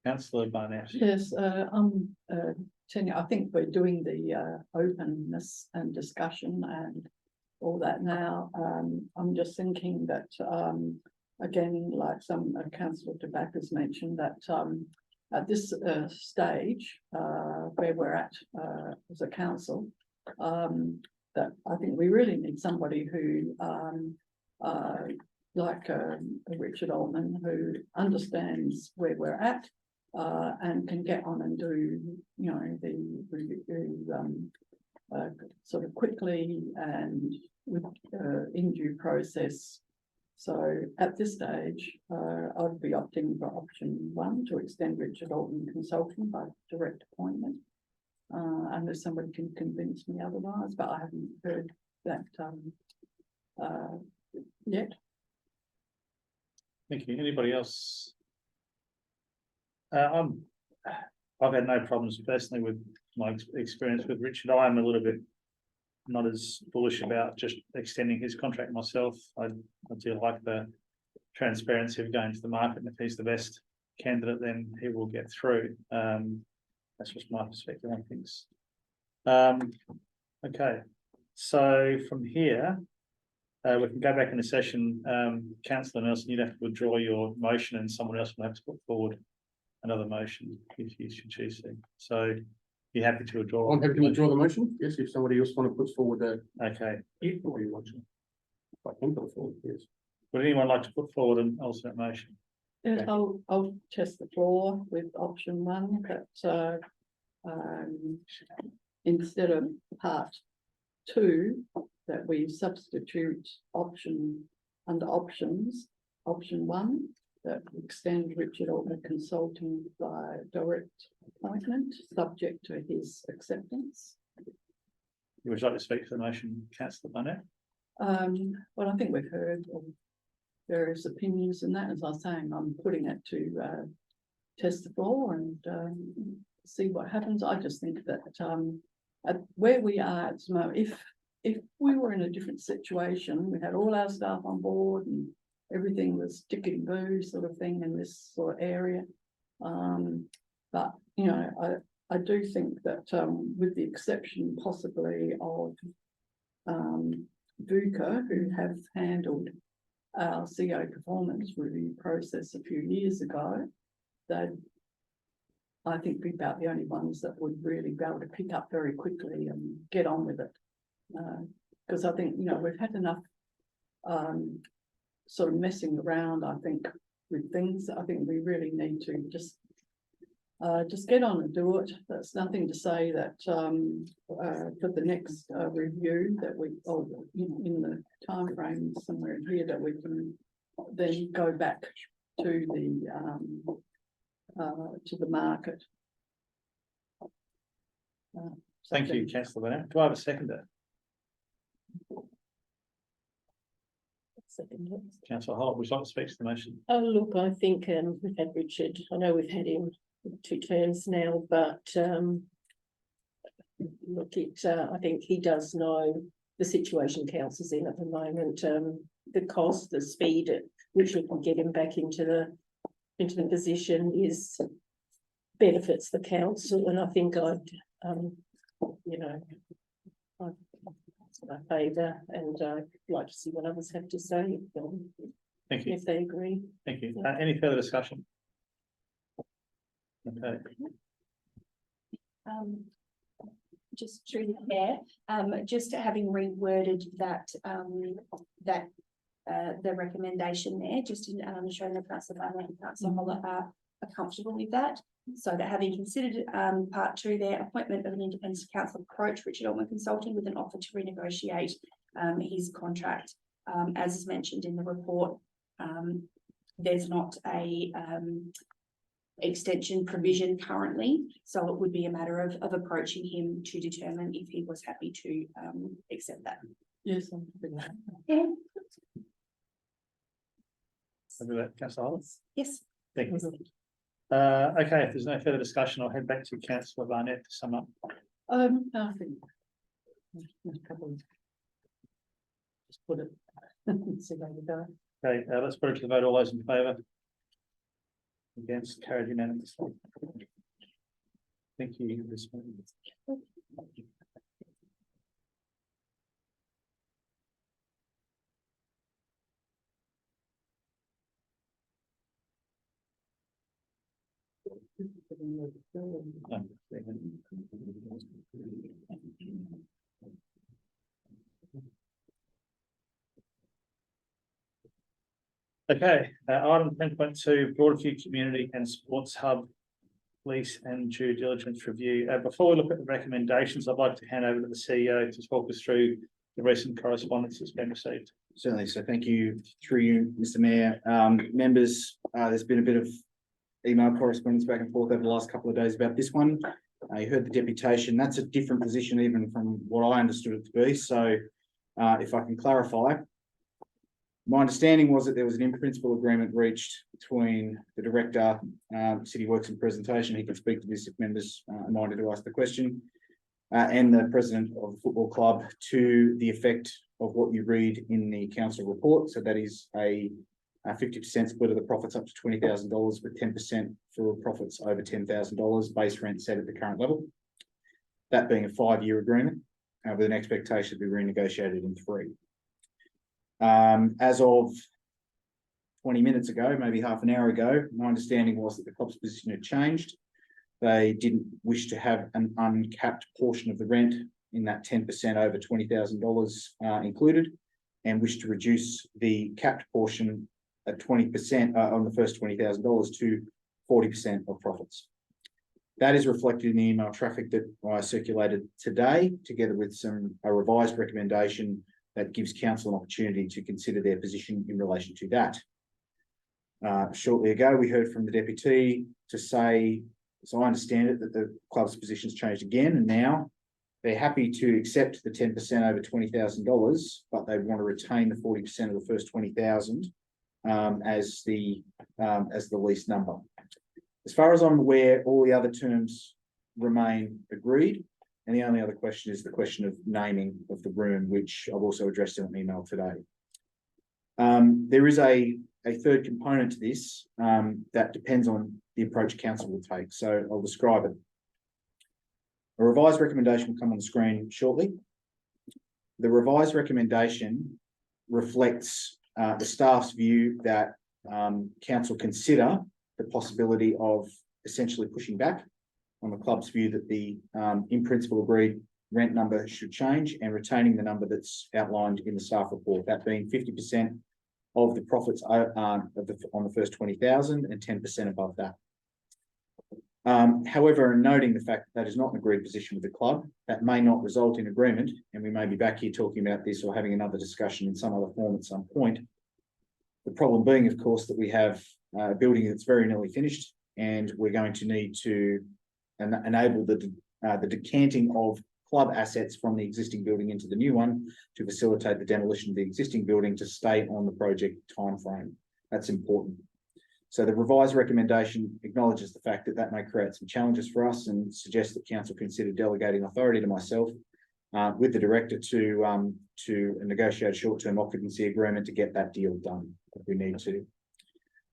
Councillor Barnett. Yes, Tanya, I think we're doing the openness and discussion and all that now. I'm just thinking that again, like some Councillor Tobacco's mentioned, that at this stage where we're at as a council, that I think we really need somebody who like Richard Altman, who understands where we're at and can get on and do, you know, the review sort of quickly and with in due process. So at this stage, I'd be opting for option 1 to extend Richard Altman consulting by direct appointment, unless somebody can convince me otherwise, but I haven't heard that yet. Thank you. Anybody else? I've had no problems personally with my experience with Richard. I am a little bit not as bullish about just extending his contract myself. I do like the transparency of going to the market, and if he's the best candidate, then he will get through. That's just my perspective on things. Okay, so from here, we can go back in a session. Councillor Nelson, you'd have to withdraw your motion and someone else will have to put forward another motion if you should choose to. So you're happy to withdraw? I'm happy to withdraw the motion. Yes, if somebody else want to put forward the. Okay. Or you want to. I can put it forward, yes. Would anyone like to put forward an alternate motion? Yes, I'll test the floor with option one, but, instead of part two, that we substitute option, under options, option one, that extend Richard Altman Consulting by direct appointment, subject to his acceptance. Would you like to speak to the motion, councillor Barnett? Well, I think we've heard of various opinions in that. As I was saying, I'm putting it to test the floor and see what happens. I just think that at where we are at the moment, if we were in a different situation, we had all our staff on board and everything was tickety boo sort of thing in this sort of area. But you know, I do think that with the exception possibly of VUCA, who have handled our CO performance review process a few years ago, they'd, I think, be about the only ones that would really be able to pick up very quickly and get on with it. Because I think, you know, we've had enough sort of messing around, I think, with things. I think we really need to just get on and do it. That's nothing to say that for the next review that we, in the time frame somewhere in here, that we can then go back to the market. Thank you, councillor Barnett. Do I have a seconder? Councillor Holt, would you like to speak to the motion? Oh, look, I think we've had Richard, I know we've had him 2 terms now, but look, I think he does know the situation council's in at the moment, the cost, the speed at which we can get him back into the position is benefits the council, and I think I'd I favour, and I'd like to see what others have to say. Thank you. If they agree. Thank you. Any further discussion? Okay. Just through there, just having reworded that, the recommendation there, just in, showing the council and council are comfortable with that. So that having considered, part 2 there, appointment of an independent council approach, Richard Altman Consulting, with an offer to renegotiate, his contract. As is mentioned in the report, there's not a, extension provision currently, so it would be a matter of approaching him to determine if he was happy to accept that. Yes, I'm happy with that. Yeah. Happy with that, councillor Holt? Yes. Thank you. Okay, if there's no further discussion, I'll head back to councillor Barnett to sum up. I think there's a couple. Just put it. See how we go. Okay, let's put it to the vote. All those in favour? Against, carried unanimously. Thank you. Okay, item 10.2, Broadview Community and Sports Hub Lease and Due Diligence Review. Before we look at the recommendations, I'd like to hand over to the CEO to talk us through the recent correspondence that's been received. Certainly. So thank you through you, Mr. Mayor. Members, there's been a bit of email correspondence back and forth over the last couple of days about this one. You heard the deputation. That's a different position even from what I understood it to be. So if I can clarify, my understanding was that there was an in-principle agreement reached between the director, City Works and Presentation. He can speak to this if members are minded to ask the question, and the president of the football club, to the effect of what you read in the council report. So that is a 50% split of the profits up to $20,000 with 10% for profits over $10,000, base rent set at the current level. That being a 5-year agreement, with an expectation to be renegotiated in 3. As of 20 minutes ago, maybe half an hour ago, my understanding was that the club's position had changed. They didn't wish to have an uncapped portion of the rent in that 10% over $20,000 included, and wish to reduce the capped portion at 20% on the first $20,000 to 40% of profits. That is reflected in the email traffic that I circulated today, together with a revised recommendation that gives council an opportunity to consider their position in relation to that. Shortly ago, we heard from the deputy to say, as I understand it, that the club's position's changed again, and now they're happy to accept the 10% over $20,000, but they want to retain the 40% of the first 20,000 as the lease number. As far as I'm aware, all the other terms remain agreed, and the only other question is the question of naming of the room, which I've also addressed in an email today. There is a third component to this that depends on the approach council will take, so I'll describe it. A revised recommendation will come on the screen shortly. The revised recommendation reflects the staff's view that council consider the possibility of essentially pushing back on the club's view that the in principle agreed rent number should change and retaining the number that's outlined in the staff report, that being 50% of the profits on the first 20,000 and 10% above that. However, in noting the fact that is not an agreed position with the club, that may not result in agreement, and we may be back here talking about this or having another discussion in some other form at some point. The problem being, of course, that we have a building that's very nearly finished, and we're going to need to enable the decanting of club assets from the existing building into the new one to facilitate the demolition of the existing building to stay on the project timeframe. That's important. So the revised recommendation acknowledges the fact that that may create some challenges for us and suggests that council consider delegating authority to myself with the director to negotiate a short-term occupancy agreement to get that deal done if we need to.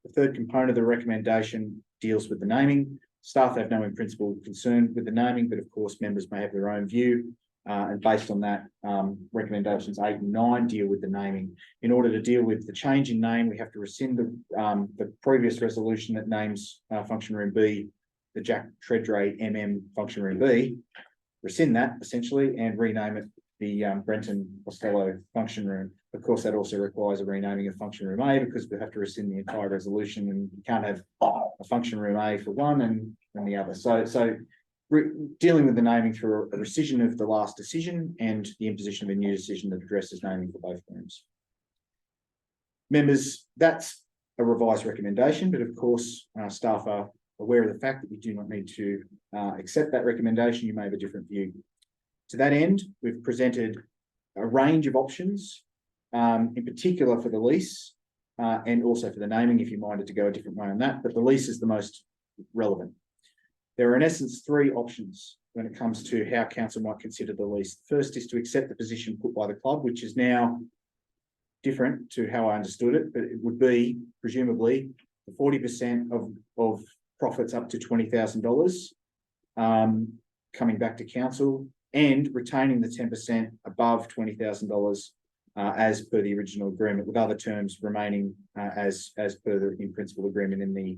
The third component of the recommendation deals with the naming. Staff have no in principle concern with the naming, but of course members may have their own view. And based on that, recommendations 8 and 9 deal with the naming. In order to deal with the change in name, we have to rescind the previous resolution that names function room B, the Jack Treadray function room B, rescind that essentially and rename it the Brenton Costello function room. Of course, that also requires a renaming of function room A because we have to rescind the entire resolution, and you can't have a function room A for one and the other. So dealing with the naming through a rescission of the last decision and the imposition of a new decision that addresses naming for both rooms. Members, that's a revised recommendation, but of course, staff are aware of the fact that you do not need to accept that recommendation. You may have a different view. To that end, we've presented a range of options, in particular for the lease and also for the naming, if you minded to go a different way on that, but the lease is the most relevant. There are in essence 3 options when it comes to how council might consider the lease. First is to accept the position put by the club, which is now different to how I understood it, but it would be presumably the 40% of profits up to $20,000 coming back to council and retaining the 10% above $20,000 as per the original agreement, with other terms remaining as per the in principle agreement in the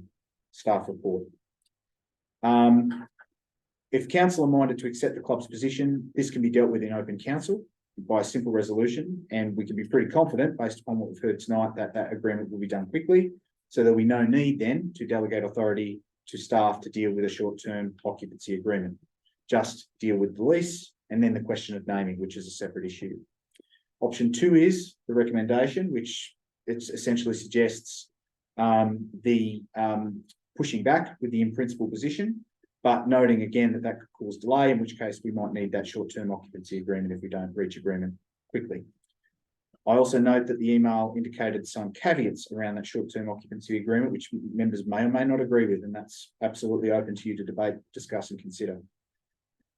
staff report. If council are minded to accept the club's position, this can be dealt with in open council by a simple resolution, and we can be pretty confident based upon what we've heard tonight that that agreement will be done quickly, so there'll be no need then to delegate authority to staff to deal with a short-term occupancy agreement. Just deal with the lease and then the question of naming, which is a separate issue. Option 2 is the recommendation, which it essentially suggests pushing back with the in principle position, but noting again that that could cause delay, in which case we might need that short-term occupancy agreement if we don't reach agreement quickly. I also note that the email indicated some caveats around that short-term occupancy agreement, which members may or may not agree with, and that's absolutely open to you to debate, discuss and consider.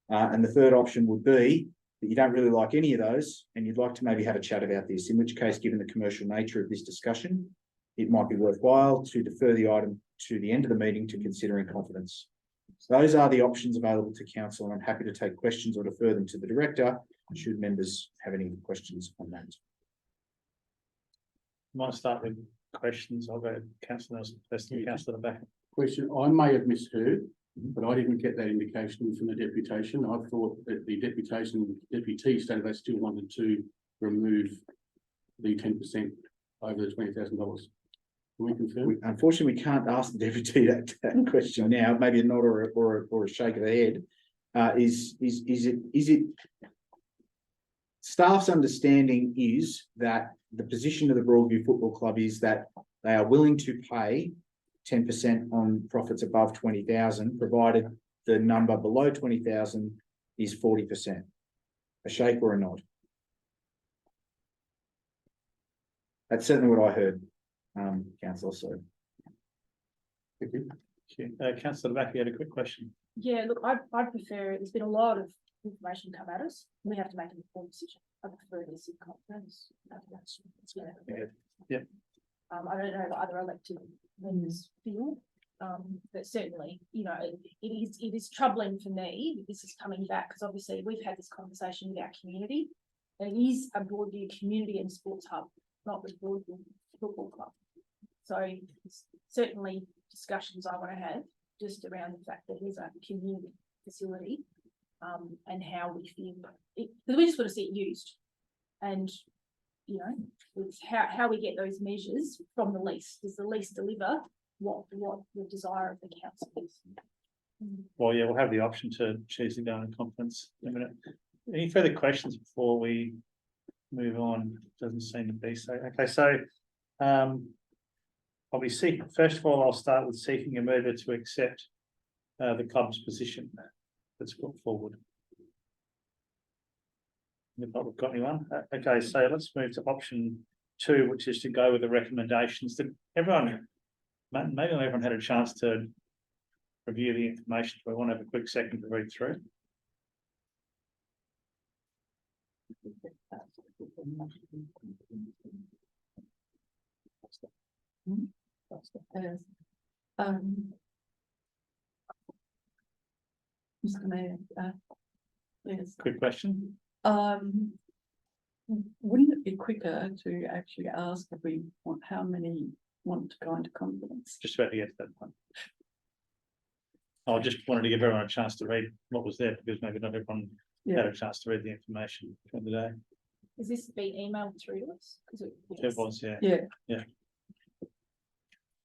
And the third option would be that you don't really like any of those and you'd like to maybe have a chat about this, in which case, given the commercial nature of this discussion, it might be worthwhile to defer the item to the end of the meeting to consider in confidence. Those are the options available to council, and I'm happy to take questions or defer them to the director, should members have any questions on that. Might start with questions. I'll go councillor Nelson first, and councillor back. Question, I may have misheard, but I didn't get that indication from the deputation. I thought that the deputy stated they still wanted to remove the 10% over the $20,000. Can we confirm? Unfortunately, we can't ask the deputy that question now, maybe a nod or a shake of the head. Is it staff's understanding is that the position of the Broadview Football Club is that they are willing to pay 10% on profits above 20,000, provided the number below 20,000 is 40%. A shake or a nod? That's certainly what I heard, councillor, so. Thank you. Councillor Back, you had a quick question. Yeah, look, I'd prefer, there's been a lot of information come at us. We have to make an informed decision. I prefer this in confidence. Yeah. I don't know what other elected members feel, but certainly, you know, it is troubling for me that this is coming back, because obviously we've had this conversation with our community. And it is a Broadview community and sports hub, not the Broadview Football Club. So it's certainly discussions I want to have just around the fact that there's a community facility, and how we feel, because we just want to see it used. And, you know, it's how we get those measures from the lease. Does the lease deliver what the desire of the council is? Well, yeah, we'll have the option to choose to go in confidence in a minute. Any further questions before we move on? Doesn't seem to be so. Okay, so I'll be seeking, first of all, I'll start with seeking a mover to accept the club's position that's put forward. If not, we've got anyone. Okay, so let's move to option 2, which is to go with the recommendations that everyone, maybe not everyone had a chance to review the information, but I want to have a quick second to read through. Mr. Mayor, yes. Quick question. Wouldn't it be quicker to actually ask if we want, how many want to go into confidence? Just about to get to that point. I just wanted to give everyone a chance to read what was there, because maybe not everyone had a chance to read the information for the day. Is this being emailed through to us? It was, yeah. Yeah.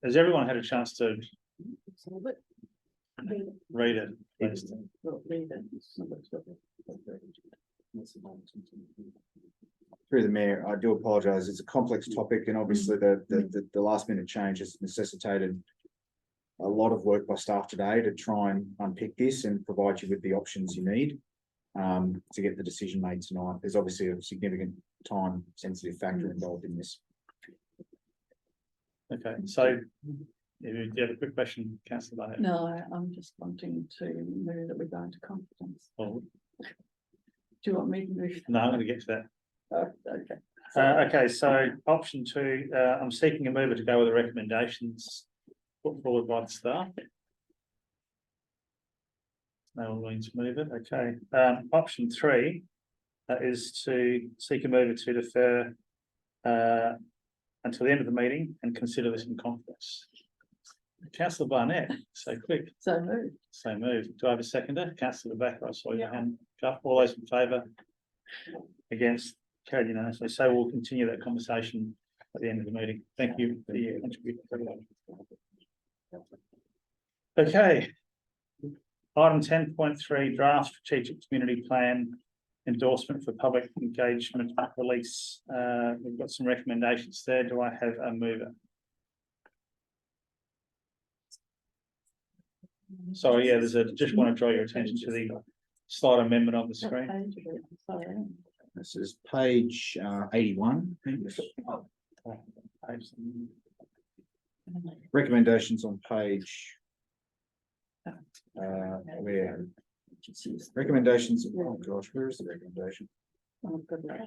Has everyone had a chance to read it? Please? Through the mayor, I do apologise. It's a complex topic, and obviously the last minute change has necessitated a lot of work by staff today to try and unpick this and provide you with the options you need to get the decision made tonight. There's obviously a significant time sensitive factor involved in this. Okay, so you have a quick question, councillor Barnett? No, I'm just wanting to move that we go into confidence. Oh. Do you want me to move? No, I'm going to get to that. Oh, okay. Okay, so option 2, I'm seeking a mover to go with the recommendations put forward by the staff. No one willing to move it. Okay. Option 3 is to seek a mover to defer until the end of the meeting and consider this in confidence. Councillor Barnett, so quick. So moved. So moved. Do I have a seconder? Councillor Backer, I saw your hand up. All those in favour? Against? Carried unanimously. So we'll continue that conversation at the end of the meeting. Thank you for your contribution. Okay. Item 10.3, draft strategic community plan endorsement for public engagement release. We've got some recommendations there. Do I have a mover? Sorry, yeah, just want to draw your attention to the slide amendment on the screen. This is page 81. Recommendations on page. Where? Recommendations. Oh gosh, where is the recommendation? Oh, good luck.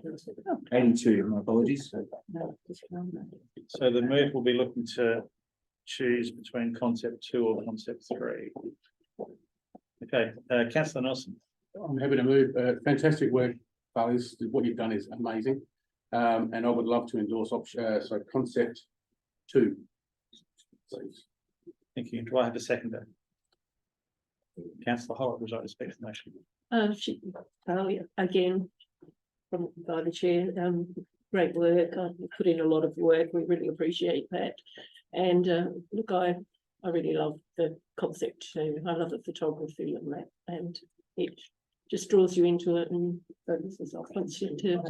82, my apologies. No, just one minute. So the move will be looking to choose between concept 2 or concept 3. Okay, councillor Nelson. I'm happy to move. Fantastic work, fellas. What you've done is amazing. And I would love to endorse concept 2. Please. Thank you. Do I have a seconder? Councillor Howard, would you like to speak to the motion? Again, by the chair, great work. You put in a lot of work. We really appreciate that. And look, I really love the concept too. I love the photography on that, and it just draws you into it and focuses on concept too.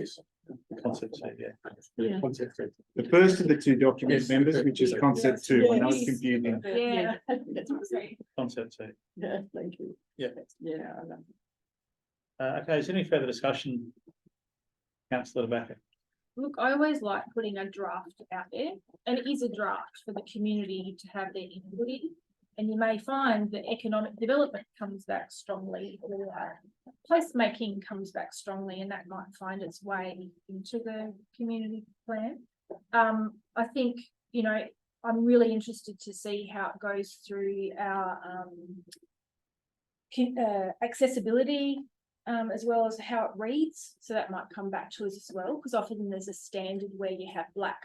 Concept 2, yeah. Yeah. Concept 3. The first of the 2 documents, Yes. members, which is concept 2. I know it's Yes. confusing. Yeah. That's great. Concept 2. Yeah, thank you. Yeah. Yeah, I love Okay, is there any further discussion? Councillor Backer. Look, I always like putting a draft out there, and it is a draft for the community to have their input in. And you may find that economic development comes back strongly, or placemaking comes back strongly, and that might find its way into the community plan. I think, you know, I'm really interested to see how it goes through our accessibility, as well as how it reads. So that might come back to us as well, because often there's a standard where you have black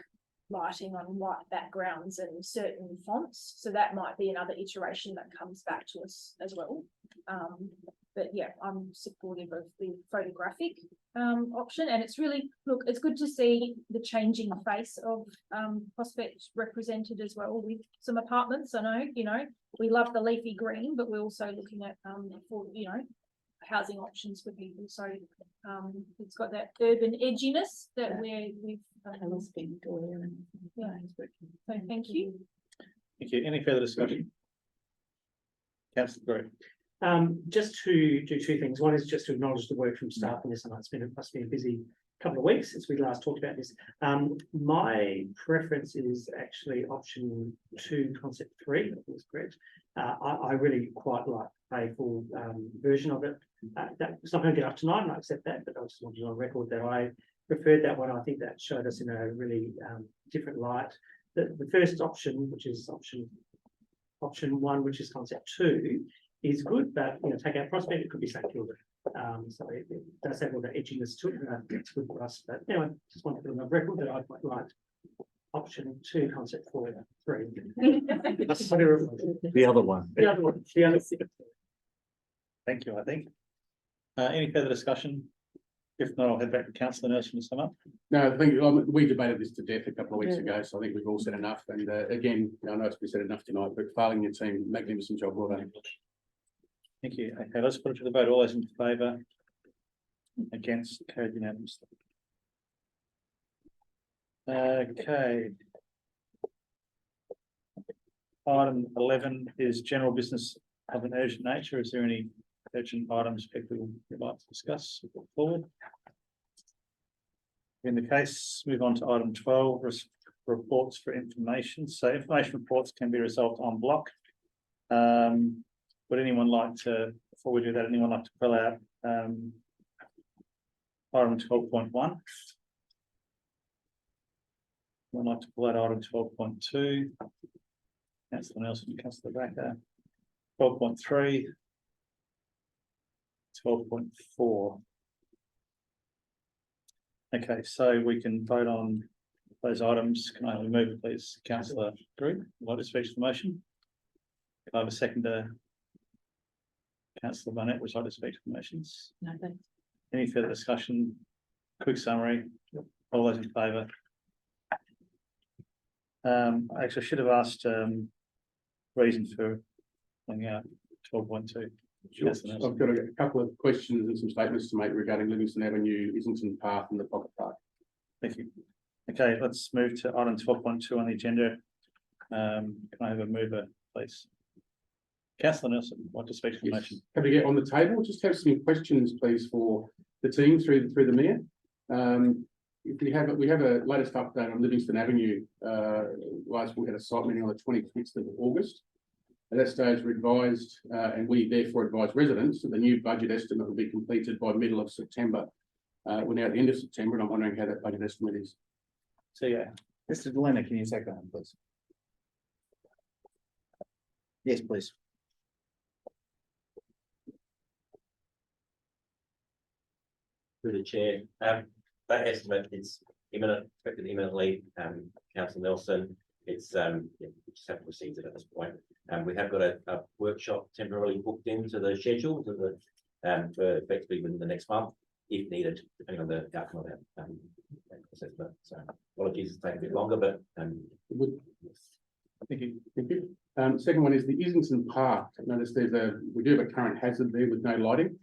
lighting on white backgrounds and certain fonts. So that might be another iteration that comes back to us as well. But yeah, I'm supportive of the photographic option. And it's really, look, it's good to see the changing face of Prospect represented as well with some apartments. I know, you know, we love the leafy green, but we're also looking at for, you know, housing options for people. So it's got that urban edginess that we've yeah. So thank you. Thank you. Any further discussion? Councillor Green. Just to do 2 things. One is just to acknowledge the work from staff in this. I know it's must be a busy couple of weeks since we last talked about this. My preference is actually option 2, concept 3. I think is correct. I really quite like the playful version of it. It's not going to get up tonight, and I accept that, but I just wanted on record that I preferred that one. I think that showed us in a really different light. The first option, which is option 1, which is concept 2, is good, but you know, take out Prospect, it could be St Kilda. So it does have all that edginess to it, and it's good for us. But anyway, just wanted to put on the record that I quite liked option 2, concept 4, 3. Whatever it was. The other one. The other one, the other. Thank you, I think. Any further discussion? If not, I'll head back to councillor Nelson to sum up. No, I think we debated this to death a couple of weeks ago, so I think we've all said enough. And again, I know it's been said enough tonight, but Farling, your team, magnificent job. Well done. Thank you. Okay, let's put it to the vote. All those in favour? Against? Carried unanimously. Okay. Item 11 is general business of an urgent nature. Is there any urgent items people would like to discuss or put forward? In the case, move on to item 12, reports for information. So information reports can be resolved en bloc. Would anyone like to, before we do that, anyone like to fill out item 12.1? Would like to pull out item 12.2? Councillor Nelson, Councillor Backer. 12.3. 12.4. Okay, so we can vote on those items. Can I have a mover, please? Councillor Drew, would like to speak to the motion? Can I have a seconder? Councillor Barnett, would you like to speak to the motions? No, thanks. Any further discussion? Quick summary. All those in favour? Actually, I should have asked reason for pulling out 12.2. I've got a couple of questions and some statements to make regarding Livingston Avenue, Islington Path and the Pocket Park. Thank you. Okay, let's move to item 12.2 on the agenda. Can I have a mover, please? Councillor Nelson, want to speak to the motion? Can we get on the table? Just have some questions, please, for the team through the mayor. If we have a latest update on Livingston Avenue. Last we had a site meeting on the 26th of August. At that stage, we advised, and we therefore advised residents that the new budget estimate will be completed by middle of September. We're now at the end of September, and I'm wondering how that budget estimate is. So, yeah, Mr. Leonard, can you take that one, please? Yes, please. Through the chair, that estimate is imminent, expected imminently, councillor Nelson, it's, we just have to proceed it at this point. We have got a workshop temporarily booked into the schedule to the, for effectively within the next month, if needed, depending on the outcome of that, assessment. So apologies, it's taking a bit longer, but, Thank you. Thank you. Second one is the Islington Park. Notice we do have a current hazard there with no lighting,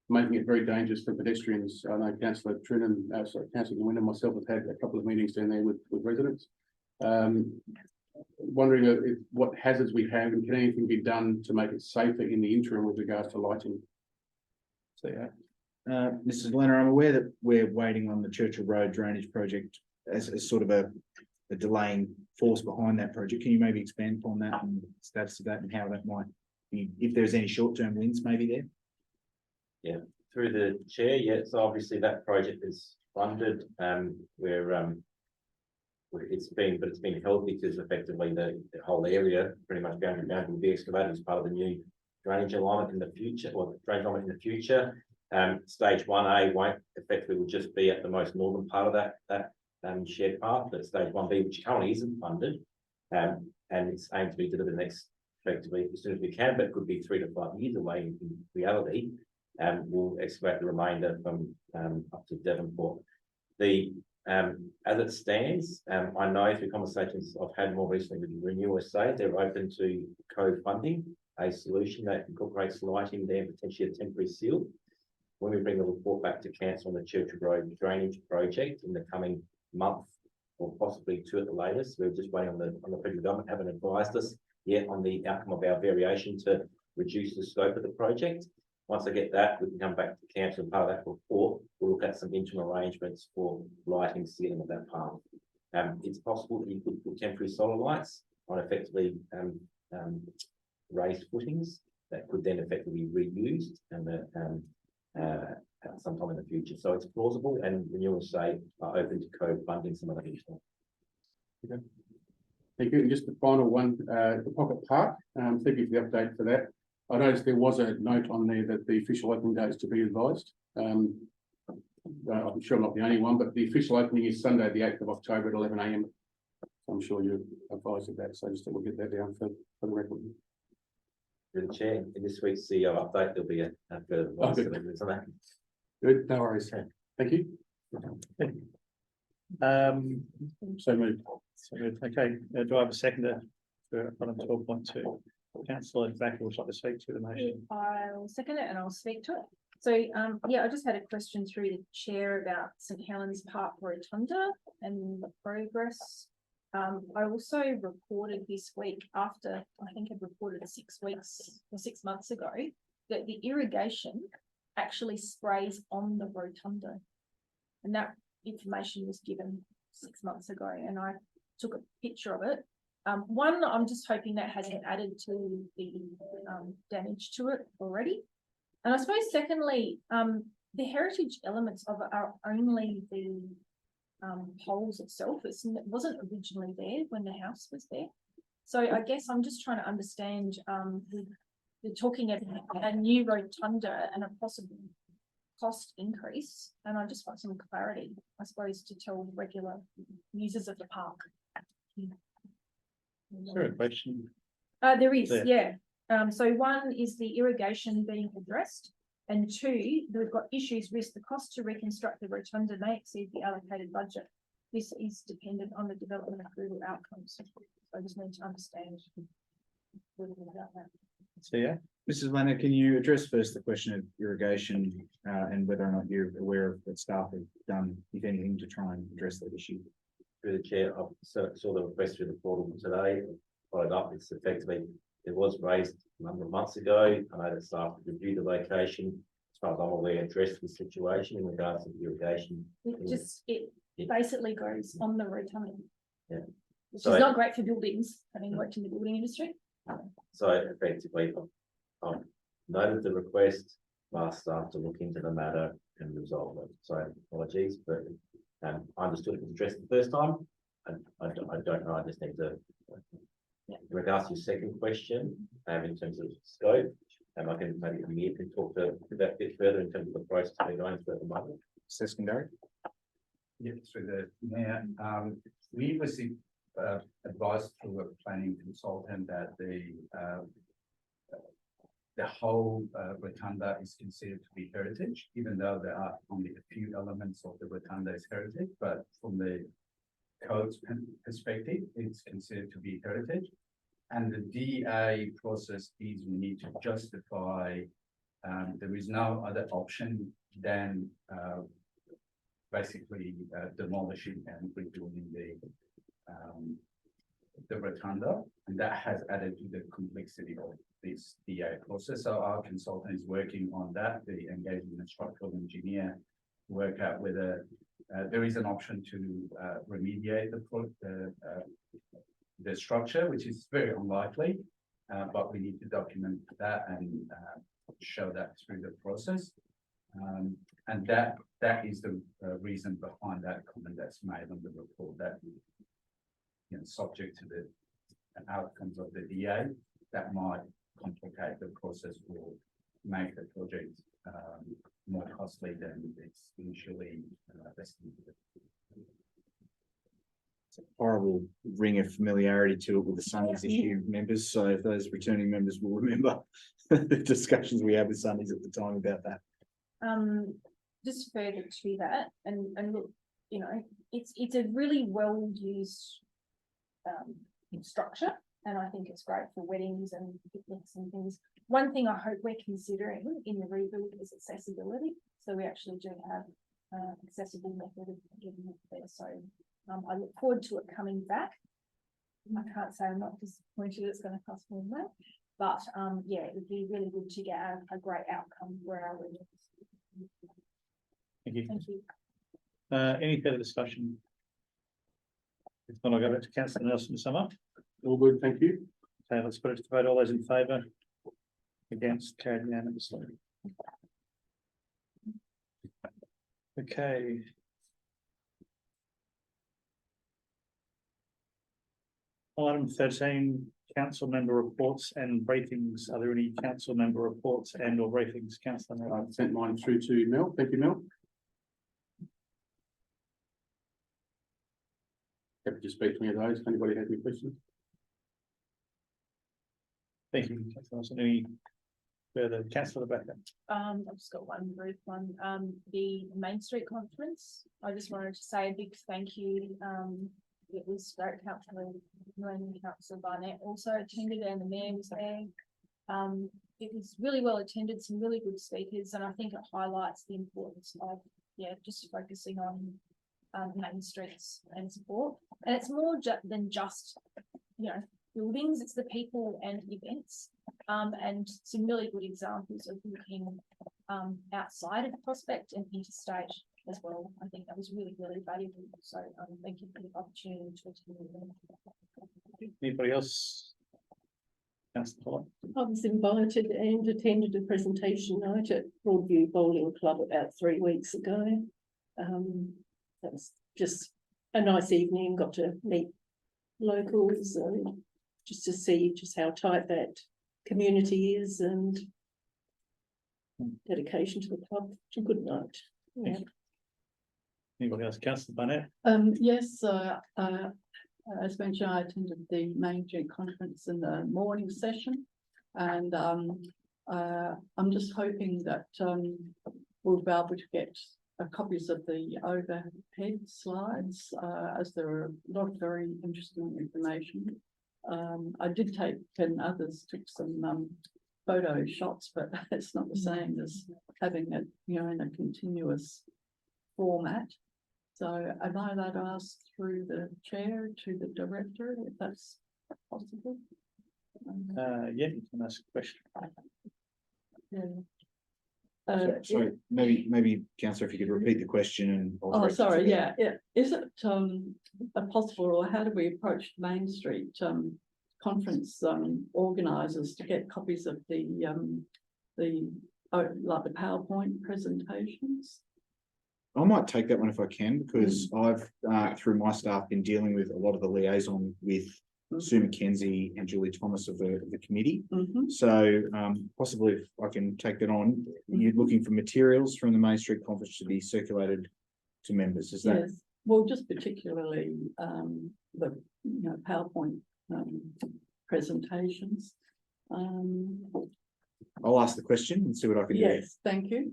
making it very dangerous for pedestrians. I know Councillor Trinan, Councillor Nguyen and myself have had a couple of meetings down there with residents. Wondering what hazards we have and can anything be done to make it safer in the interim with regards to lighting? So, yeah. Mrs. Leonard, I'm aware that we're waiting on the Churchill Road drainage project as sort of a delaying force behind that project. Can you maybe expand upon that and the status of that and how that might be, if there's any short-term wins maybe there? Yeah, through the chair, yeah, so obviously that project is funded, it's been held because effectively the whole area pretty much going to be excavated as part of the new drainage alignment in the future, or drainage alignment in the future. Stage 1A won't effectively will just be at the most northern part of that shared path, but stage 1B, which currently isn't funded, and it's aimed to be delivered next effectively as soon as we can, but it could be 3 to 5 years away in reality. We'll excavate the remainder from up to Devonport. As it stands, I know through conversations I've had more recently with Renew SA, they're open to co-funding a solution that incorporates lighting there, potentially a temporary seal. When we bring the report back to council on the Churchill Road drainage project in the coming month, or possibly 2 at the latest, we're just waiting on the federal government, haven't advised us yet on the outcome of our variation to reduce the scope of the project. Once I get that, we can come back to council and part of that report. We'll look at some interim arrangements for lighting sealing of that path. It's possible that you could put temporary solar lights on effectively raised footings that could then effectively be reused and sometime in the future. So it's plausible, and Renewal say are open to co-funding some of that stuff. Okay. Thank you. And just the final one, the Pocket Park. Thank you for the update for that. I noticed there was a note on there that the official opening date is to be advised. I'm sure I'm not the only one, but the official opening is Sunday, the 8th of October at 11 AM. I'm sure you're advised of that, so just we'll get that down for the record. Through the chair, in this week's CEO update, there'll be a further advice on that. Good, no worries. Thank you. So moved. Okay, do I have a seconder for item 12.2? Councillor Backer would like to speak to the motion. I'll second it and I'll speak to it. So, yeah, I just had a question through the chair about St Helens Park Rotunda and the progress. I also reported this week after, I think I've reported 6 weeks or 6 months ago, that the irrigation actually sprays on the rotunda. And that information was given 6 months ago and I took a picture of it. One, I'm just hoping that hasn't added to the damage to it already. And I suppose secondly, the heritage elements of it are only the poles itself. It wasn't originally there when the house was there. So I guess I'm just trying to understand, they're talking about a new rotunda and a possible cost increase. And I just want some clarity, I suppose, to tell regular users of the park. Is there a question? There is, there? yeah. So one is the irrigation being addressed, and 2, we've got issues with the cost to reconstruct the rotunda may exceed the allocated budget. This is dependent on the development approval outcomes. So I just need to understand a little bit about that. So, yeah, Mrs. Leonard, can you address first the question of irrigation and whether or not you're aware of what staff have done, if anything, to try and address that issue? Through the chair, I saw the request through the portal today, followed up. It's effectively, it was raised a number of months ago. I know that staff reviewed the location. As far as I'm aware, addressed the situation in regards to irrigation. It basically goes on the rotunda. Yeah. Which is not great for buildings, having worked in the building industry. So effectively, I've noted the request. my staff to look into the matter and resolve it. So apologies, but I understood it was addressed the first time. And I don't know, I just need to. Yeah. In regards to your second question, in terms of scope, I can maybe Amir can talk to that a bit further in terms of the process we're going through at the moment. Secondary. Yeah, through the mayor, we received advice through a planning consultant that the whole rotunda is considered to be heritage, even though there are only a few elements of the rotunda is heritage, but from the code's perspective, it's considered to be heritage. And the DA process is we need to justify, there is no other option than basically demolishing and rebuilding the rotunda, and that has added to the complexity of this DA process. So our consultant is working on that, the engagement and structural engineer, work out whether there is an option to remediate the structure, which is very unlikely, but we need to document that and show that through the process. And that is the reason behind that comment that's made on the report, that, you know, subject to the outcomes of the DA, that might complicate the process or make the project more costly than it's initially estimated. It's a horrible ring of familiarity to it with the Sunny's issue members, so if those returning members will remember the discussions we had with Sunny's at the time about that. Just further to that, and look, you know, it's a really well used structure, and I think it's great for weddings and picnics and things. One thing I hope we're considering in the rebuild is accessibility. So we actually do have accessible method of getting it there. So I look forward to it coming back. I can't say I'm not disappointed it's going to cost more than that, but yeah, it would be really good to get a great outcome for our weddings. Thank you. Thank you. Any further discussion? If not, I'll go back to Councillor Nelson to sum up. All good, thank you. Okay, let's put it to vote. All those in favour? Against, carried unanimously. Okay. Item 13, council member reports and briefings. Are there any council member reports and or briefings, Councillor Mel? I've sent mine through to Mel. Thank you, Mel. Happy to speak to any of those. If anybody has any questions. Thank you, Councillor Nelson. Any further? Councillor Rebecca? I've just got one brief one. The Main Street Conference, I just wanted to say a big thank you. It was great. Councillor and Councillor Barnett also attended, and the mayor was there. It was really well attended, some really good speakers, and I think it highlights the importance of, yeah, just focusing on main streets and support. And it's more than just, you know, buildings, it's the people and events, and some really good examples of looking outside of Prospect and interstate as well. I think that was really, really valuable. So thank you for the opportunity to attend. Anybody else? Councillor Hall? I was invited and attended a presentation night at Broadview Bowling Club about 3 weeks ago. That was just a nice evening, got to meet locals and just to see just how tight that community is and dedication to the club. It's a good night. Yeah. Anybody else? Councillor Barnett? Yes, as mentioned, I attended the Main Street Conference in the morning session, and I'm just hoping that we'll be able to get copies of the overhead slides, as there are a lot of very interesting information. I did take, and others took some photo shots, but it's not the same as having it, you know, in a continuous format. So am I allowed to ask through the chair to the director if that's possible? Yeah, you can ask a question. Yeah. Sorry, maybe Councillor, if you could repeat the question and. Oh, sorry, yeah. Is it possible, or how do we approach Main Street conference organisers to get copies of the like the PowerPoint presentations? I might take that one if I can, because I've, through my staff, been dealing with a lot of the liaison with Sue McKenzie and Julie Thomas of the committee. Mhm. So possibly if I can take that on, you're looking for materials from the Main Street Conference to be circulated to members, is that? Yes, well, just particularly, the, PowerPoint, presentations. I'll ask the question and see what I can do. Yes, thank you.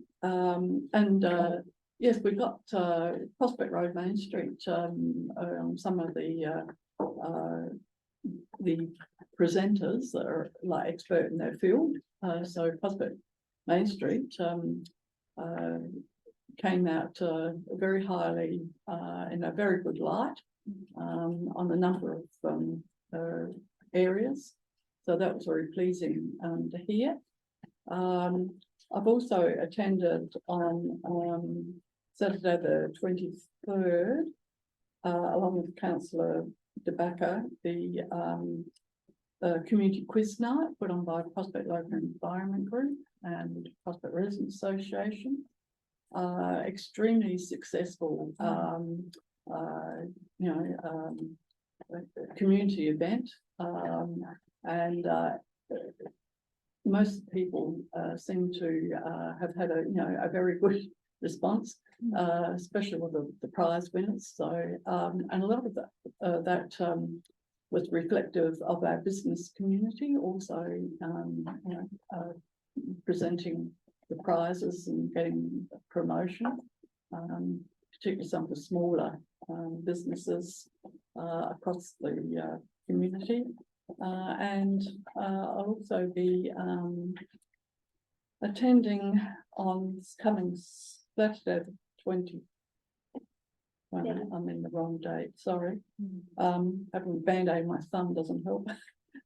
Yes, we've got, Prospect Road, Main Street, some of the presenters that are like expert in their field. So Prospect Main Street, came out, very highly, in a very good light, on a number of, areas. So that was very pleasing, to hear. I've also attended on, Saturday the 23rd, along with Councillor De Backer, the community quiz night put on by Prospect Local Environment Group and Prospect Residents Association. Extremely successful, community event, and most people seem to have had a very good response, especially with the prize winners. So and a lot of that was reflective of our business community, also presenting the prizes and getting promotion, particularly some of the smaller businesses across the community. And I'll also be attending on coming Saturday the 20th. I'm in the wrong date, sorry. Having a Band-Aid my thumb doesn't help,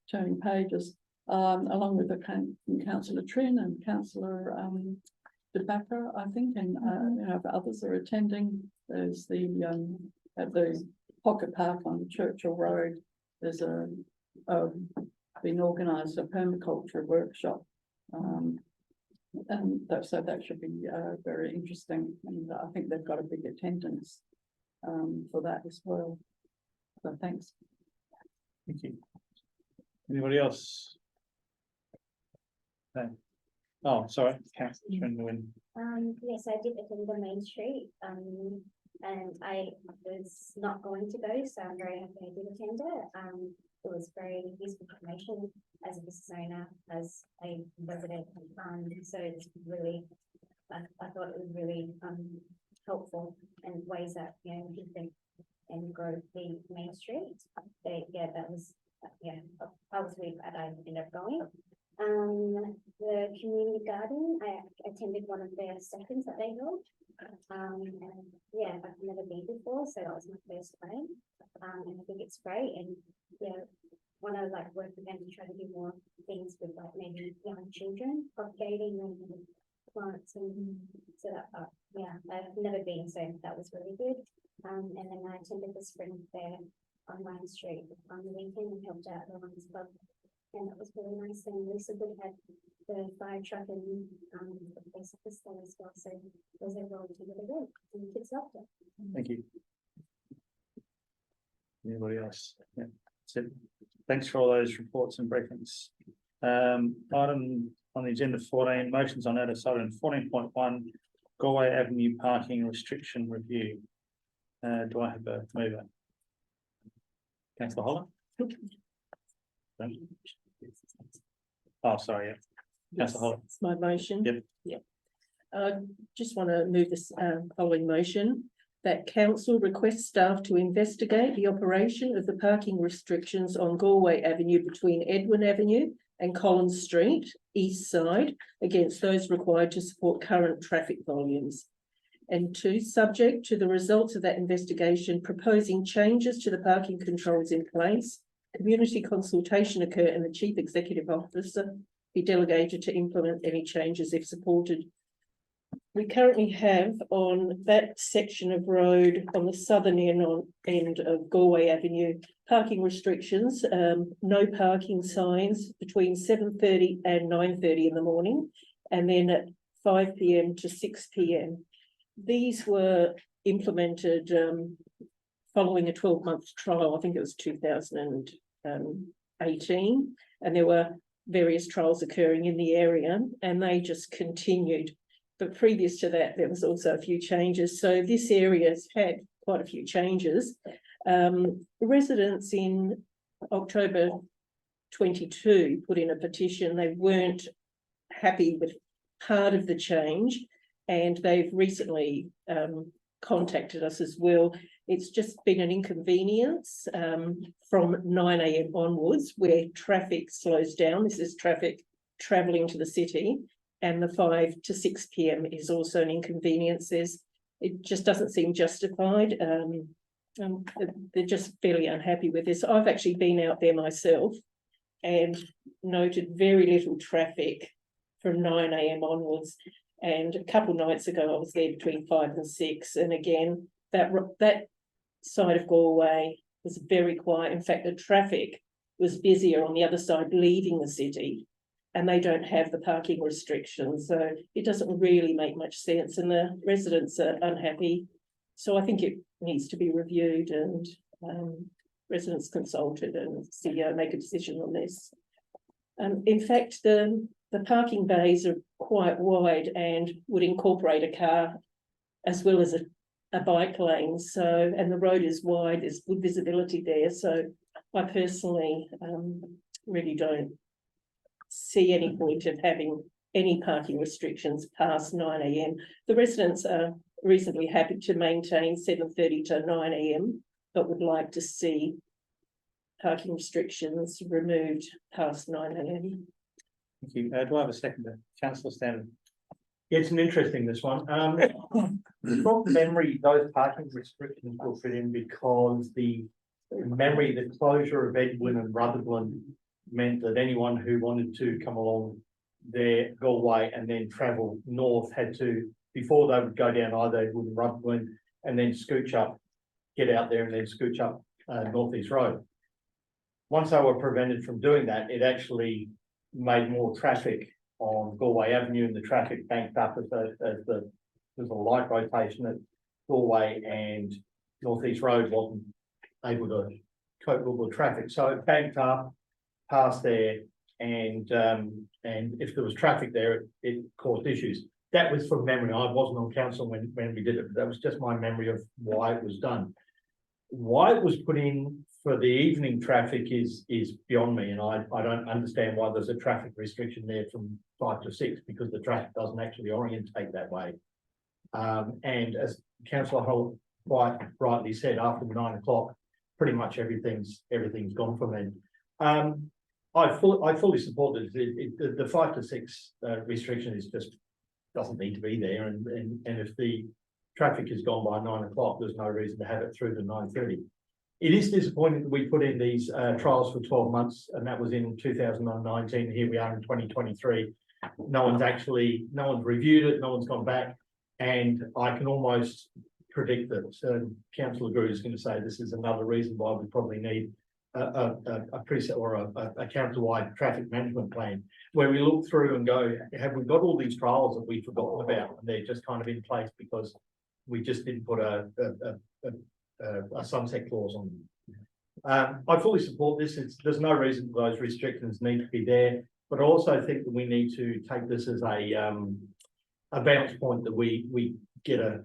turning pages, along with the Councillor Trin and Councillor De Backer, I think, and if others are attending. There's the at the Pocket Park on Churchill Road, there's been organised a permaculture workshop, and so that should be very interesting, and I think they've got a big attendance for that as well. So thanks. Thank you. Anybody else? No. Oh, sorry, Councillor Trin Nguyen. Yes, I did attend the Main Street, and I was not going to go, so I'm very happy I did attend it. It was very useful information as a business owner, as a resident, so it's really, I thought it was really helpful in ways that, we can think and grow the Main Street. That was, I was really glad I ended up going. The community garden, I attended one of their sessions that they held. I've never been before, so that was my first time. And I think it's great, and want to work with them to try to do more things with maybe young children, propagating and plants, and so that I've never been, so that was really good. And then I attended the spring fair on Main Street on the weekend and helped out the Lions Club, and that was really nice. And Lisa Good had the fire truck and the police office there as well, so it was a really good event and the kids loved it. Thank you. Anybody else? Yeah. So, thanks for all those reports and briefings. Item on the agenda 14, motions on notice item 14.1, Galway Avenue parking restriction review. Do I have a mover? Councillor Holler? Oh, sorry, yeah. Councillor Holler. It's my motion. Yep. Yeah. Just want to move this following motion, that council requests staff to investigate the operation of the parking restrictions on Galway Avenue between Edwin Avenue and Collins Street, east side, against those required to support current traffic volumes. And 2, subject to the results of that investigation, proposing changes to the parking controls in place, community consultation occur, and the Chief Executive Officer be delegated to implement any changes if supported. We currently have on that section of road on the southern end of Galway Avenue, parking restrictions, no parking signs between 7:30 and 9:30 in the morning, and then at 5 PM to 6 PM. These were implemented following a 12-month trial. I think it was 2018, and there were various trials occurring in the area, and they just continued. But previous to that, there was also a few changes. So this area has had quite a few changes. Residents in October 22 put in a petition. They weren't happy with part of the change, and they've recently contacted us as well. It's just been an inconvenience from 9 AM onwards, where traffic slows down. This is traffic travelling to the city, and the 5 to 6 PM is also an inconvenience. It just doesn't seem justified. They're just fairly unhappy with this. I've actually been out there myself and noted very little traffic from 9 AM onwards. And a couple of nights ago, I was there between 5 and 6. And again, that side of Galway was very quiet. In fact, the traffic was busier on the other side leaving the city, and they don't have the parking restrictions. So it doesn't really make much sense, and the residents are unhappy. So I think it needs to be reviewed and residents consulted and CEO make a decision on this. In fact, the parking bays are quite wide and would incorporate a car as well as a bike lane. So, and the road is wide, there's good visibility there. So I personally really don't see any point of having any parking restrictions past 9 AM. The residents are reasonably happy to maintain 7:30 to 9 AM, but would like to see parking restrictions removed past 9 AM. Thank you. Do I have a seconder? Councillor Stanton. It's an interesting, this one. From memory, those parking restrictions were put in because the closure of Edwin and Rutherglen meant that anyone who wanted to come along their Galway and then travel north had to, before they would go down either Edwin and Rutherglen and then scooch up, get out there and then scooch up North East Road. Once they were prevented from doing that, it actually made more traffic on Galway Avenue, and the traffic banked up as there's a light rotation at Galway, and North East Road wasn't able to cope with the traffic. So it banked up past there, and if there was traffic there, it caused issues. That was from memory. I wasn't on council when we did it, but that was just my memory of why it was done. Why it was put in for the evening traffic is beyond me, and I don't understand why there's a traffic restriction there from 5 to 6, because the traffic doesn't actually orientate that way. And as Councillor Hull quite rightly said, after 9 o'clock, pretty much everything's gone from then. I fully support this. The 5 to 6 restriction is just doesn't need to be there, and if the traffic is gone by 9 o'clock, there's no reason to have it through to 9:30. It is disappointing that we put in these trials for 12 months, and that was in 2019. Here we are in 2023. No one's reviewed it, no one's gone back, and I can almost predict that Councillor Grew is going to say this is another reason why we probably need a preset or a council-wide traffic management plan, where we look through and go, have we got all these trials that we've forgotten about, and they're just kind of in place because we just didn't put a sunset clause on them. I fully support this. There's no reason those restrictions need to be there, but I also think that we need to take this as a bounce point, that we get a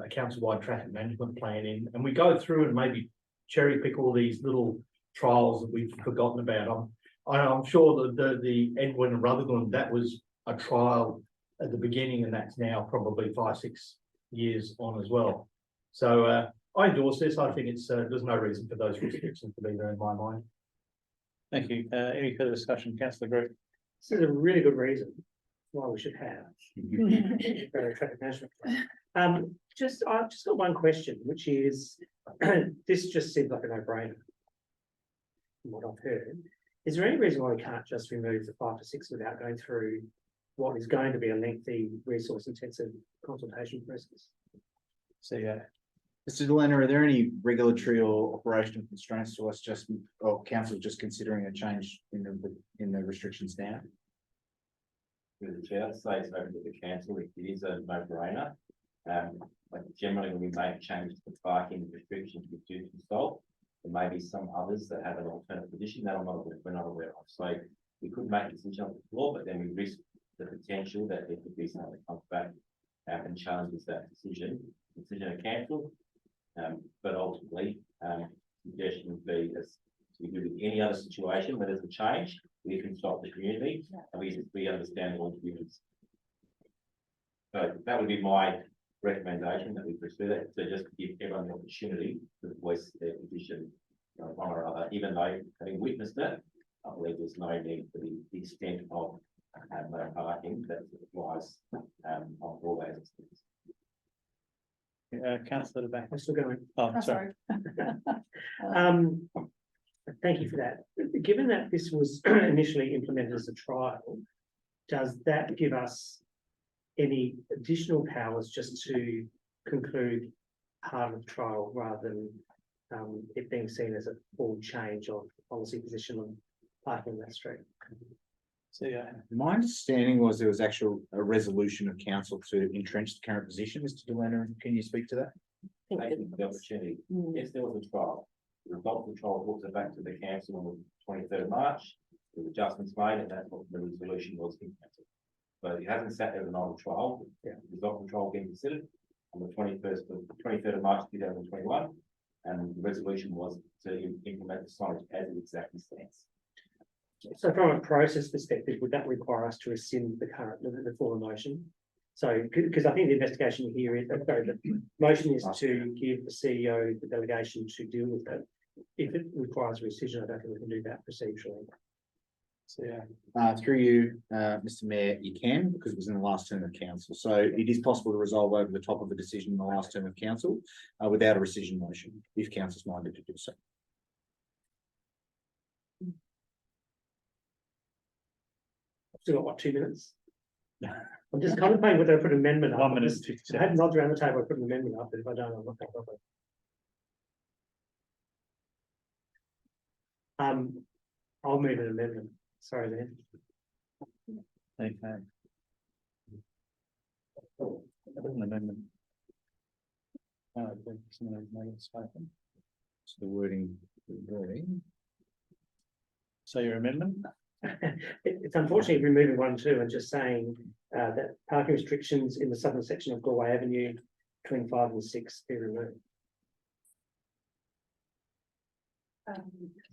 council-wide traffic management plan in, and we go through and maybe cherry pick all these little trials that we've forgotten about. I'm sure that the Edwin and Rutherglen, that was a trial at the beginning, and that's now probably 5-6 years on as well. So I endorse this. I think it's there's no reason for those restrictions to be there in my mind. Thank you. Any further discussion, Councillor Grew? This is a really good reason why we should have better traffic management plan. I've just got one question, which is, this just seems like a no-brainer from what I've heard. Is there any reason why we can't just remove the 5 to 6 without going through what is going to be a lengthy, resource-intensive consultation process? So, yeah. Mr. Delena, are there any regulatory or operational constraints to us or council just considering a change in the restrictions now? Through the chair, say it's open to the council, it is a no-brainer. Like generally when we make changes to parking restrictions, we do consult. There may be some others that have an alternate position that we're not aware of. So we could make a decision on the floor, but then we risk the potential that there could be something that comes back and challenges that decision of council. But ultimately, suggestion would be as we do with any other situation where there's a change, we can stop the community and we understand all views. So that would be my recommendation, that we pursue that, to just give everyone the opportunity to voice their position one or other, even though having witnessed it, I believe there's no need for the extent of no parking that applies on all those instances. Councillor back. I'm still going. Oh, sorry. Thank you for that. Given that this was initially implemented as a trial, does that give us any additional powers just to conclude part of the trial rather than it being seen as a full change of policy position on parking on that street? So, yeah. My understanding was there was actual a resolution of council to entrench the current position. Mr. Delano, can you speak to that? Thank you for the opportunity. Yes, there was a trial. The result of the trial brought it back to the council on the 23rd of March. There were adjustments made, and that's what the resolution was in council. So it hasn't sat there as an old trial. The result of the trial being considered on the 23rd of March 2021, and the resolution was to implement the signage as it exactly stands. So from a process perspective, would that require us to rescind the full motion? So, because I think the investigation here is, sorry, the motion is to give the CEO the delegation to deal with it. If it requires rescission, I don't think we can do that procedurally. So, yeah. Through you, Mr. Mayor, you can, because it was in the last term of council. So it is possible to resolve over the top of the decision in the last term of council without a rescission motion, if council's minded to do so. Still got what, 2 minutes? I'm just contemplating whether I put an amendment up. 1 minute and I 57. had nods around the table, I put an amendment up, but if I don't, I'm not going to. I'll move an amendment. Sorry, then. Okay. An amendment. So the wording. So your amendment? It's unfortunately removing 1 and 2 and just saying that parking restrictions in the southern section of Galway Avenue between 5 and 6 be removed.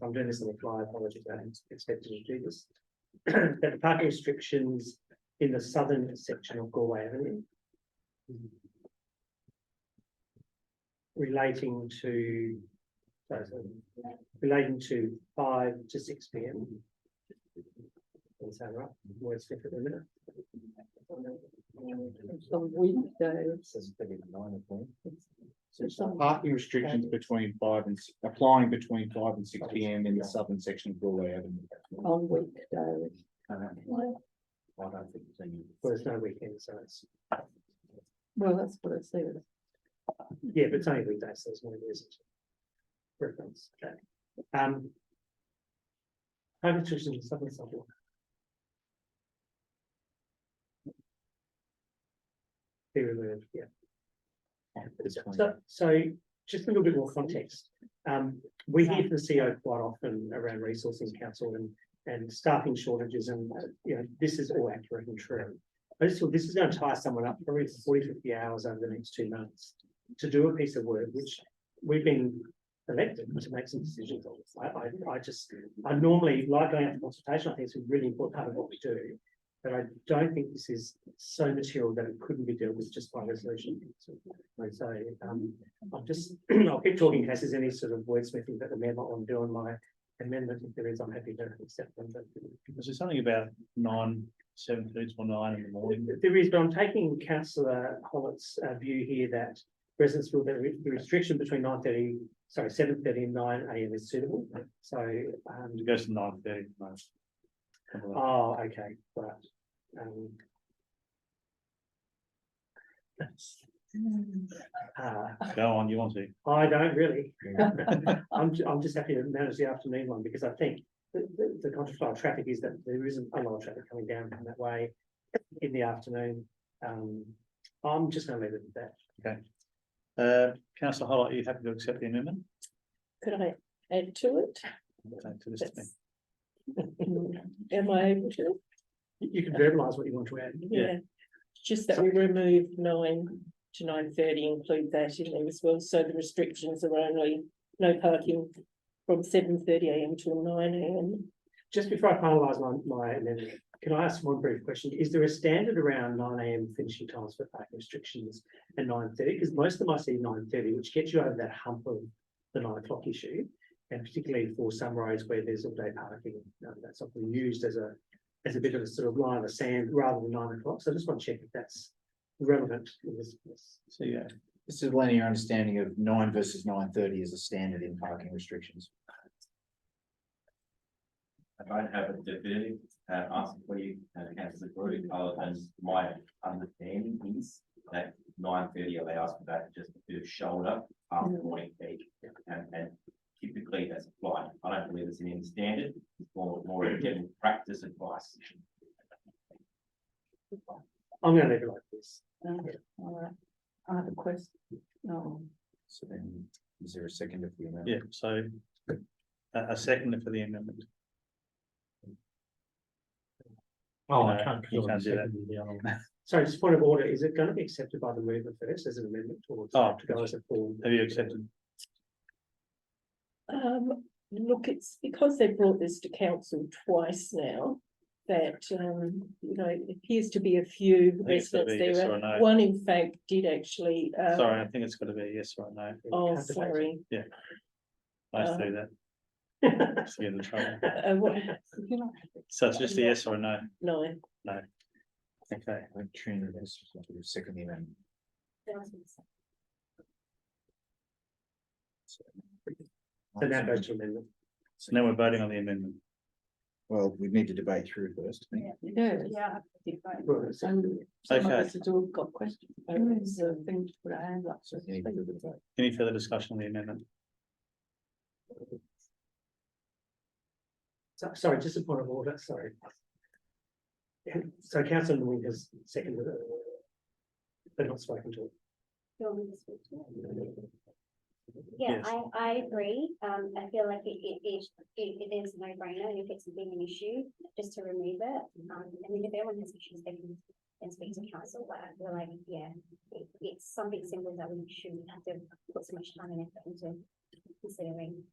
I'm doing this on the fly, apologies, I didn't expect to do this. That the parking restrictions in the southern section of Galway Avenue relating to 5 to 6 p.m. Is that right? Words different in a minute. Some weekdays. So parking restrictions between 5 and applying between 5 and 6 p.m. in the southern section of Galway Avenue. On weekdays. I don't think it's any. Well, there's no weekend, so it's, Well, that's what it says. yeah, but it's only weekdays, so there's no reason to reference. Okay. Parking restrictions in the southern suburb. Be removed, yeah. So just a little bit more context. We hear from the CEO quite often around resourcing council and staffing shortages, and you know, this is all accurate and true. I just thought this is going to tie someone up for 40, 50 hours over the next 2 months to do a piece of work, which we've been elected to make some decisions on. I normally like going out to consultation. I think it's a really important part of what we do. But I don't think this is so material that it couldn't be dealt with just by resolution. So I'll keep talking in case there's any sort of wordsmithing that the mayor might want to do on my amendment. If there is, I'm happy to accept them. But Was there something about 9, 7:30 or 9 in the morning? there is, but I'm taking Councillor Hollett's view here that residents feel that the restriction between 7:30 and 9 a.m. is suitable. So It goes to 9:30. No. oh, okay, right. Go on, you want to? I don't really. I'm just happy to manage the afternoon one because I think the contraflow traffic is that there isn't a lot of traffic coming down from that way. in the afternoon. I'm just gonna leave it at that. Councillor Hollott, are you happy to accept the amendment? Could I add to it? To this thing? Am I able to? You can verbalise what you want to add. Yeah, just that we remove 9 to 9:30, include that in there as well, so the restrictions are only no parking from 7:30 AM till 9 AM. Just before I finalise my amendment, can I ask one brief question? Is there a standard around 9 AM finishing times for parking restrictions and 9:30? Because most of them I see 9:30, which gets you over that hump of the 9 o'clock issue. And particularly for some roads where there's all day parking, that's often used as a bit of a sort of line in the sand rather than 9 o'clock. So I just want to check if that's relevant in this. So, yeah, This is letting your understanding of 9 versus 9:30 as a standard in parking restrictions. I don't have a definitive answer for you, councillor Groot, other than my understanding is that 9:30 allows for that just to shoulder after morning peak. And typically that's applied. I don't believe it's in any standard, it's more a general practice advice. I'm going to leave it like this. All right. I have a question. No. So then, is there a second of the amendment? yeah, so a second for the amendment. Oh, No, I can't. you can't do that. second the other one. So just point of order, is it going to be accepted by the mover first as an amendment or to go as a form? Have you accepted? Look, it's because they brought this to council twice now that, it appears to be a few think it's gotta residents be yes there. or no. One in fact did actually. Sorry, I think it's got to be a yes or a no. Oh, sorry. I used to do that. To get in trouble. What? So it's just a yes or a no? No, Okay, I'm Trina, this is second the amendment. So now goes to amendment. so now we're voting on the amendment. Well, we need to debate through first. I think. Yes. Yeah. Right, so And some of Okay. us have all got questions. It's a thing to put our hands up. So any further debate? Any further discussion on the amendment? sorry, just a point of order, sorry. So councillor Nguyen has seconded it, but not spoken to it. Do you want me to speak to it? Yeah, Yes. I agree. I feel like it is a no-brainer, and if it's a big issue, just to remove it. And then if anyone has issues, they can speak to council, but I feel like, yeah, it's something simple that we shouldn't have to put so much time and effort into considering.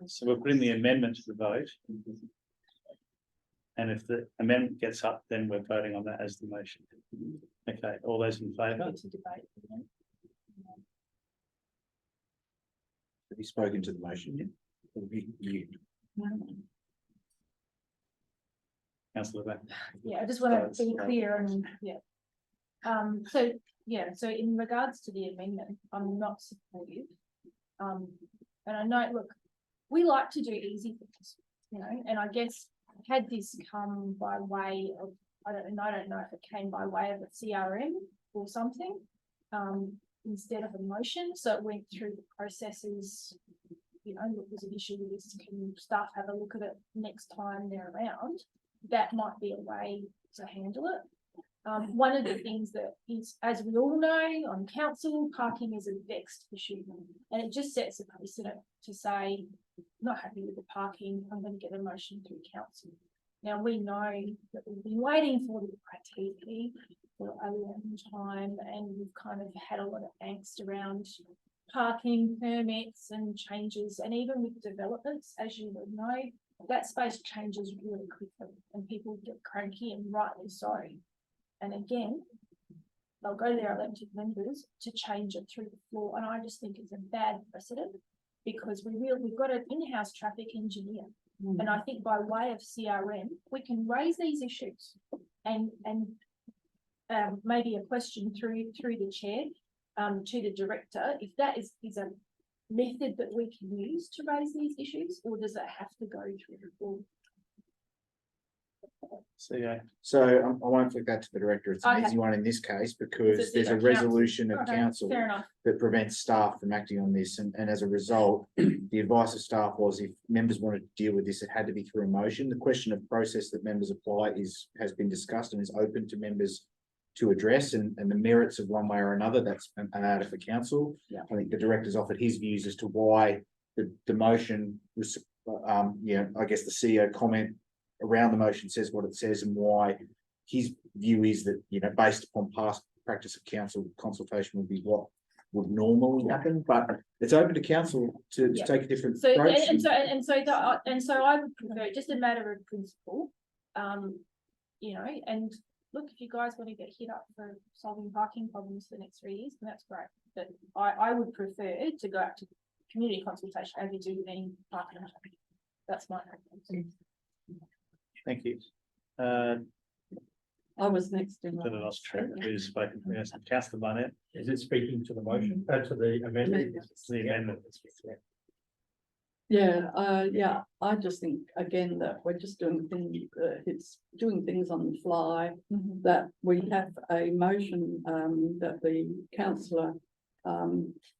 So we're putting the amendment to the vote. And if the amendment gets up, then we're voting on that as the motion. Okay, all those in favour? Have you spoken to the motion yet? You, Councillor Back. Yeah, I just want to be clear and, yeah. So in regards to the amendment, I'm not supportive. And I know, look, we like to do easy things, and I guess had this come by way of, I don't know if it came by way of a CRM or something, instead of a motion, so it went through the processes, look, there's an issue with this, can staff have a look at it next time they're around? That might be a way to handle it. One of the things that is, as we all know, on council, parking is a vexed issue, and it just sets a precedent to say, not happy with the parking, I'm going to get a motion through council. Now, we know that we've been waiting for the ITP for a long time, and we've kind of had a lot of angst around parking permits and changes, and even with developments, as you would know, that space changes really quickly and people get cranky, and rightly so. And again, they'll go to their elected members to change it through the floor. And I just think it's a bad precedent, because we've got an in-house traffic engineer. And I think by way of CRM, we can raise these issues and maybe a question through the chair to the director, if that is a method that we can use to raise these issues, or does it have to go through the board? So, yeah, So I won't flick that to the director. It's an Okay. easy one in this case because It's there's a either council- resolution of Okay, council fair enough. that prevents staff from acting on this. And as a result, the advice of staff was if members wanted to deal with this, it had to be through a motion. The question of process that members apply has been discussed and is open to members to address and the merits of one way or another, that's an matter for council. Yeah. I think the director's offered his views as to why the motion was, I guess the CEO comment around the motion says what it says and why his view is that, based upon past practice of council, consultation would be what would normally happen, but it's open to council to Yeah. take a different So, approach. and so I would prefer, just a matter of principle, and look, if you guys want to get hit up for solving parking problems for the next 3 years, then that's great. But I would prefer to go out to community consultation as we do with any parking. That's my preference. thank you. I was next in. To the last track, who's spoken, yes, Councillor Barnett, Is it speaking to the motion, to the amendment? the amendment. Yeah, I just think again that we're just doing things, it's doing things on the fly. That we have a motion, that the councillor,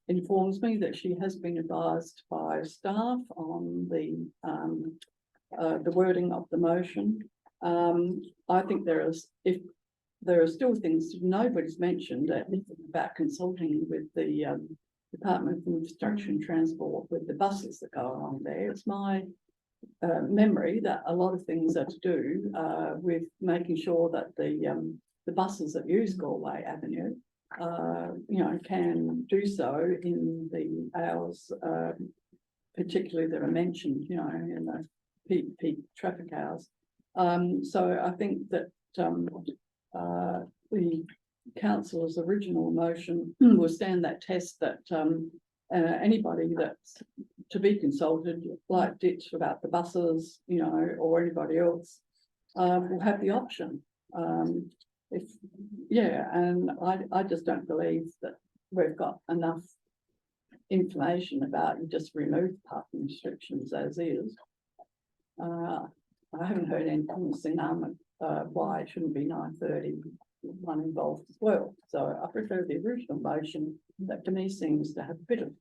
informs me that she has been advised by staff on the wording of the motion. I think if there are still things nobody's mentioned about consulting with the Department of Infrastructure and Transport with the buses that go along there. It's my memory that a lot of things are to do with making sure that the buses that use Galway Avenue, can do so in the hours, particularly that are mentioned, in the peak traffic hours. So I think that the council's original motion will stand that test that anybody that's to be consulted, like Ditch about the buses, or anybody else, will have the option. And I just don't believe that we've got enough information about you just remove parking restrictions as is. I haven't heard anything seen why it shouldn't be 9:30. One involved as well. So I prefer the original motion that to me seems to have a bit of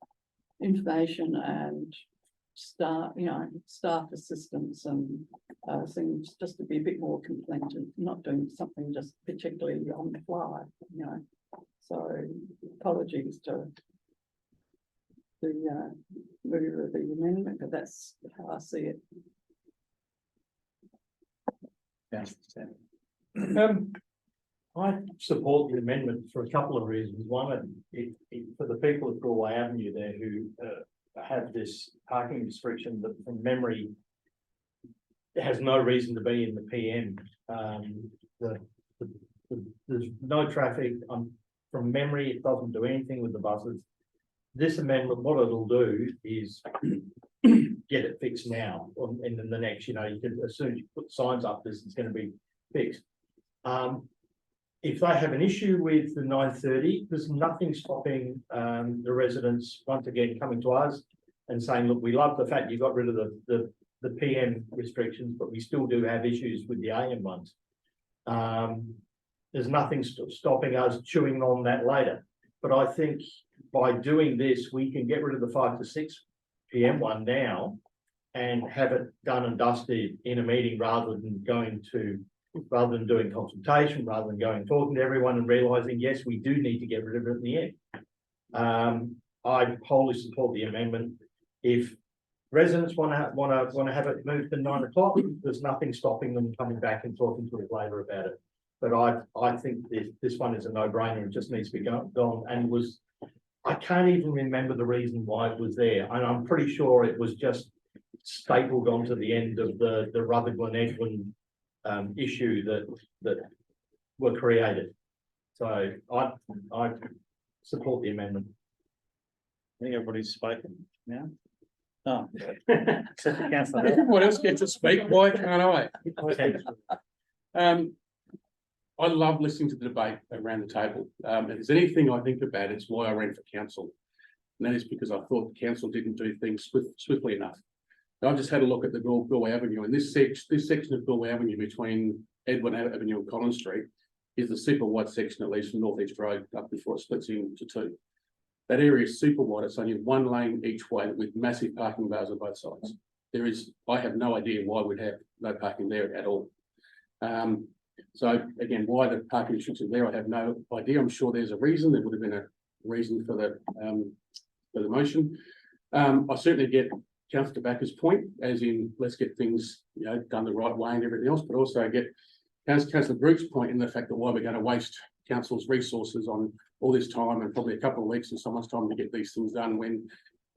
information and staff assistance and seems just to be a bit more complete and not doing something just particularly on the fly, So apologies to the mover of the amendment, but that's how I see it. I support the amendment for a couple of reasons. One, for the people of Galway Avenue there who have this parking restriction that from memory has no reason to be in the PM. There's no traffic. From memory, it doesn't do anything with the buses. This amendment, what it'll do is get it fixed now, and in the next, you can, as soon as you put signs up, this is going to be fixed. If they have an issue with the 9:30, there's nothing stopping the residents once again coming to us and saying, look, we love the fact you got rid of the PM restrictions, but we still do have issues with the AM ones. There's nothing stopping us chewing on that later. But I think by doing this, we can get rid of the 5 to 6 PM one now and have it done and dusted in a meeting rather than doing consultation, rather than talking to everyone and realising, yes, we do need to get rid of it in the end. I wholly support the amendment. If residents want to have it moved to 9 o'clock, there's nothing stopping them coming back and talking to us later about it. But I think this one is a no-brainer. It just needs to be gone. And I can't even remember the reason why it was there. And I'm pretty sure it was just stapled onto the end of the Rutherglen Edwin issue that were created. So I support the amendment. I think everybody's spoken now. Oh, except for Councillor. Everyone else gets to speak, why can't I? I love listening to the debate around the table. If there's anything I think about, it's why I ran for council. And that is because I thought the council didn't do things swiftly enough. I've just had a look at the Galway Avenue, and this section of Galway Avenue between Edwin Avenue and Collins Street is the super wide section, at least from North East Road up before it splits into two. That area is super wide. It's only one lane each way with massive parking bars on both sides. I have no idea why we'd have no parking there at all. So again, why the parking restrictions are there, I have no idea. I'm sure there's a reason. There would have been a reason for the motion. I certainly get Councillor Tobacco's point, as in let's get things done the right way and everything else, but also get Councillor Group's point in the fact that why we're going to waste council's resources on all this time and probably a couple of weeks of someone's time to get these things done when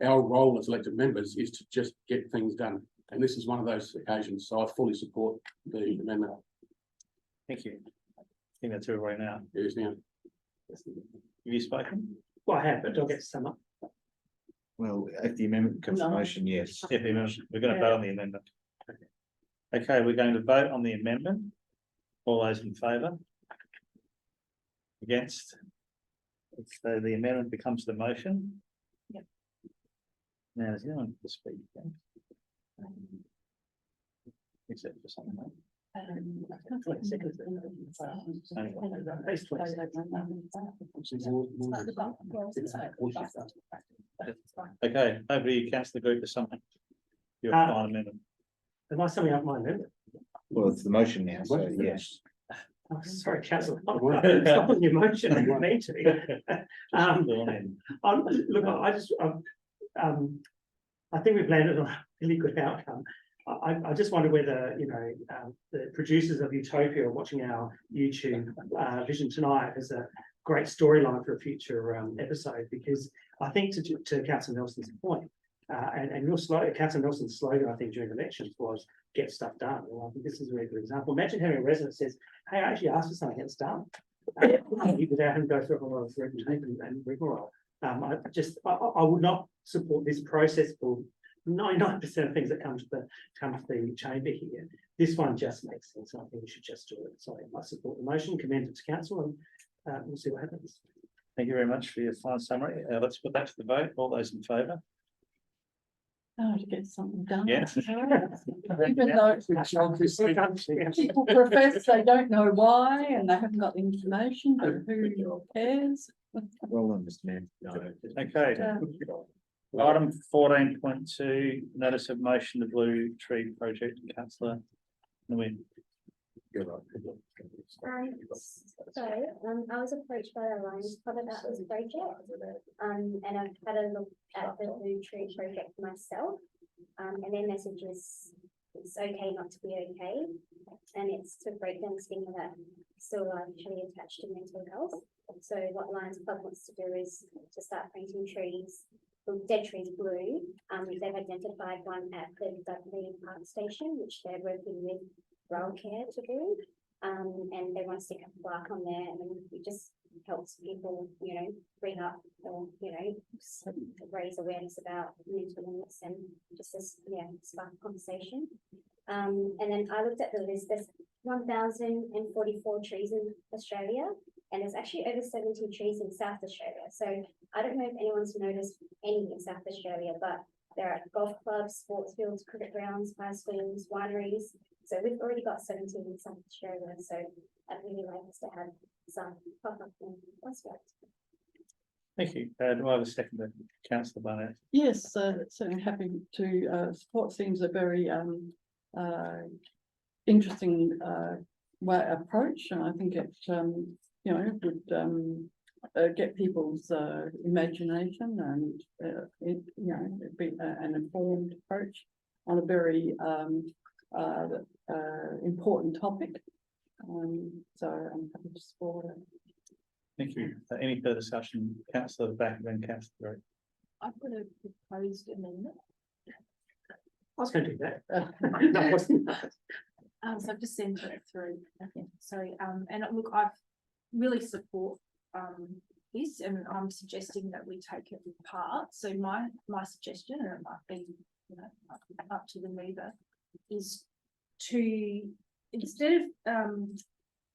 our role as elected members is to just get things done. And this is one of those occasions. So I fully support the amendment. Thank you. I think that's everybody now. It is now. Have you spoken? Well, I have, but I'll get to sum up. Well, if the amendment becomes a motion, yes. Yeah, the amendment. We're going to vote on the amendment. Okay, we're going to vote on the amendment. All those in favour? Against? So the amendment becomes the motion. Yep. Now, is anyone to speak? Except for something else. Okay, over to you, Councillor Group, for something. Your final amendment. Am I summing up my amendment? Well, it's the motion now, so yes. Oh, sorry, councillor. Stop on your motion. You mean to. Look, I think we've landed on a really good outcome. I just wonder whether, the producers of Utopia are watching our YouTube Vision Tonight as a great storyline for a future episode, because I think to Councillor Nelson's point, and your slogan, Councillor Nelson's slogan, I think during elections was get stuff done. Well, I think this is a really good example. Imagine having a resident says, hey, I actually asked for something that's done. Without having to go through a whole lot of red tape and rigmarole. I would not support this process for 99% of things that come to the chamber here. This one just makes sense. I think we should just do it. So I support the motion, commend it to council, and we'll see what happens. Thank you very much for your fine summary. Let's put that to the vote. All those in favour? Oh, to get something done. Yes. Even though people profess they don't know why and they haven't got the information, but who cares? Well done, Mr. Mayor. Okay. Item 14.2, notice of motion to Blue Tree Project, Councillor Nguyen. I was approached by the Lions Club about this project, and I've had a look at the Blue Tree project myself, and their message is it's okay not to be okay, and it's to break down the stigma that still largely attached to mental health. So what Lions Club wants to do is to start painting trees, dead trees blue. They've identified one at the Dudley Park Station, which they're working with Railcare to do. And they want to stick a plaque on there, and it just helps people, bring up or, raise awareness about mental illness and just spark conversation. And then I looked at the list. There's 1,044 trees in Australia, and there's actually over 70 trees in South Australia. So I don't know if anyone's noticed any in South Australia, but there are golf clubs, sports fields, cricket grounds, high schools, wineries. So we've already got 17 in South Australia. So I'd really like us to have some pop up in Westfield. Thank you. Do I have a second to Councillor Barnett? Yes, certainly happy to support. Seems a very interesting approach, and I think it would get people's imagination and it'd be an informed approach on a very important topic. So I'm happy to support it. Thank you. Any further discussion? Councillor Back and then Councillor. I've got a proposed amendment. I was going to do that. No, I wasn't. So I've just sent it through. Okay. Sorry. And look, I really support this, and I'm suggesting that we take it apart. So my suggestion, and it might be up to the mover, is to instead of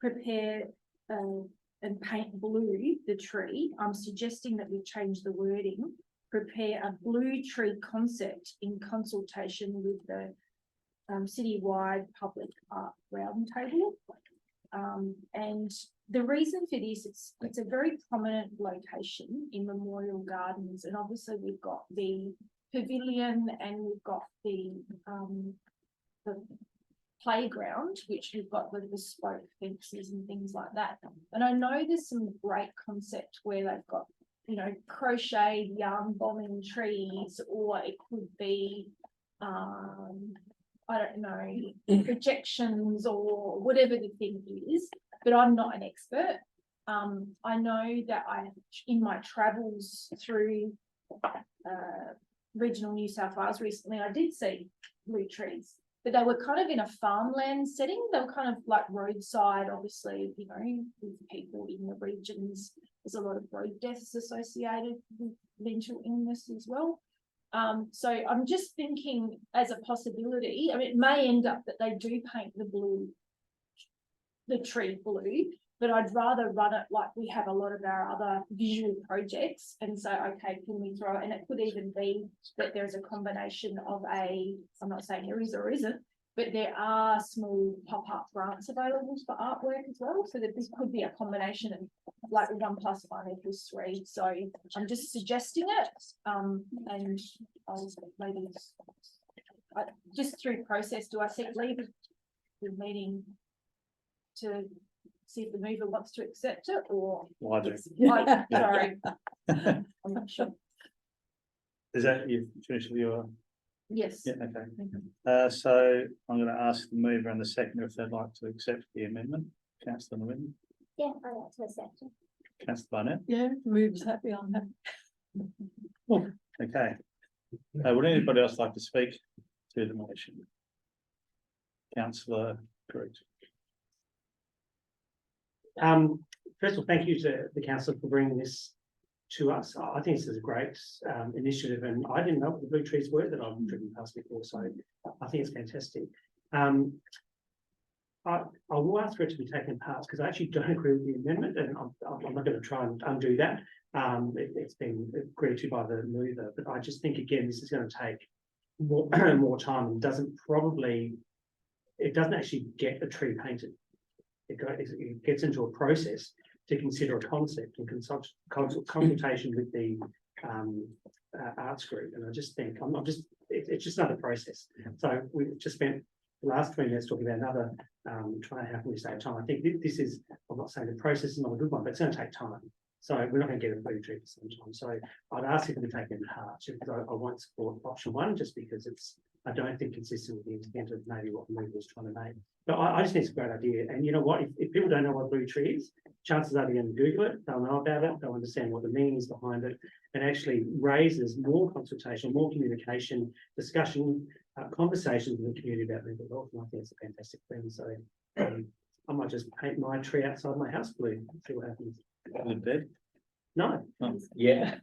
prepare and paint blue the tree, I'm suggesting that we change the wording prepare a blue tree concept in consultation with the citywide public art roundtable. And the reason for this, it's a very prominent location in Memorial Gardens, and obviously we've got the pavilion and we've got the playground, which we've got the bespoke fences and things like that. And I know there's some great concept where they've got, you know, crocheted yarn bombing trees, or it could be, I don't know, projections or whatever the thing is, but I'm not an expert. I know that in my travels through regional New South Wales recently, I did see blue trees, but they were kind of in a farmland setting. They were kind of like roadside, obviously, you know, with people in the regions. There's a lot of road deaths associated with mental illness as well. So I'm just thinking as a possibility, I mean, it may end up that they do paint the tree blue, but I'd rather run it like we have a lot of our other visual projects and say, okay, can we throw it? And it could even be that there's a combination of I'm not saying there is or isn't, but there are small pop-up grants available for artwork as well. So that this could be a combination of like 1 + 1 = 3. So I'm just suggesting it. And I'll maybe just through process, do I leave the meeting to see if the mover wants to accept it, or? Why do? Sorry, I'm not sure. Is that you finished with your? Yes. Yeah, okay. So I'm going to ask the mover and the seconder if they'd like to accept the amendment. Councillor Nguyen, Yeah, I like to accept it. Councillor Barnett. Yeah, moves happy, I'm happy. Okay. Would anybody else like to speak to the motion? Councillor Grigg. First of all, thank you to the council for bringing this to us. I think this is a great initiative, and I didn't know what the blue trees were that I've driven past before, so I think it's fantastic. I will ask for it to be taken in parts because I actually don't agree with the amendment, and I'm not going to try and undo that. It's been agreed to by the mover, but I just think again this is going to take more time and doesn't actually get the tree painted. It gets into a process to consider a concept and consultation with the arts group, and I just think it's just another process. So we've just spent the last 20 minutes talking about another trying how can we save time. I think this is, I'm not saying the process is not a good one, but it's going to take time. So we're not going to get a blue tree for some time. So I'd ask if we take it in heart because I won't support option 1 just because I don't think consistent with the intent of maybe what the movie was trying to make. But I just think it's a great idea. And you know what, if people don't know what blue tree is, chances are they're going to Google it, they'll know about it, they'll understand what the meaning is behind it, and actually raises more consultation, more communication, discussion, conversations with the community about mental health. And I think it's a fantastic thing. So I might just paint my tree outside my house blue, see what happens. In bed? No. Oh. Yeah.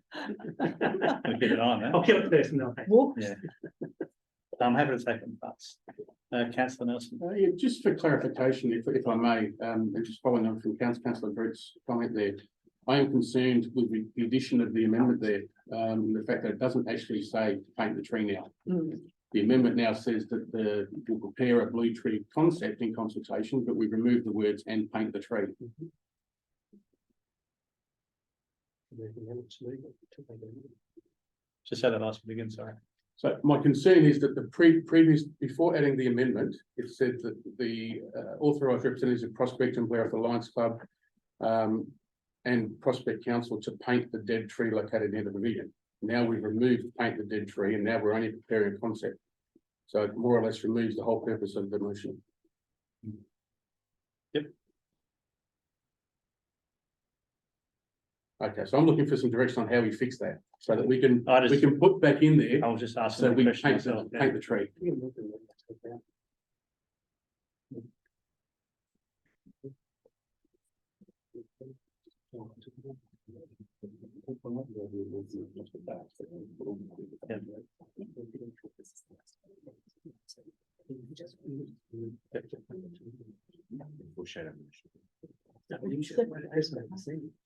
We'll get it on, eh? I'll kill it first and then I'll paint. Yeah. I'm happy to take it in parts. Councillor Nelson. Yeah, just for clarification, if I may, and just following on from Councillor Britt's comment there, I am concerned with the addition of the amendment there, the fact that it doesn't actually say paint the tree now. The amendment now says that we'll prepare a blue tree concept in consultation, but we've removed the words and paint the tree. Just say that last bit again, sorry. So my concern is that the previous, before adding the amendment, it said that the authorised representatives of Prospect and Blair Lions Club and Prospect Council to paint the dead tree located near the pavilion. Now we've removed paint the dead tree and now we're only preparing a concept. So it more or less removes the whole purpose of the motion. Yep. Okay, so I'm looking for some direction on how we fix that so that we can I just- put back in there. I was just asking So the we question paint myself. paint the tree.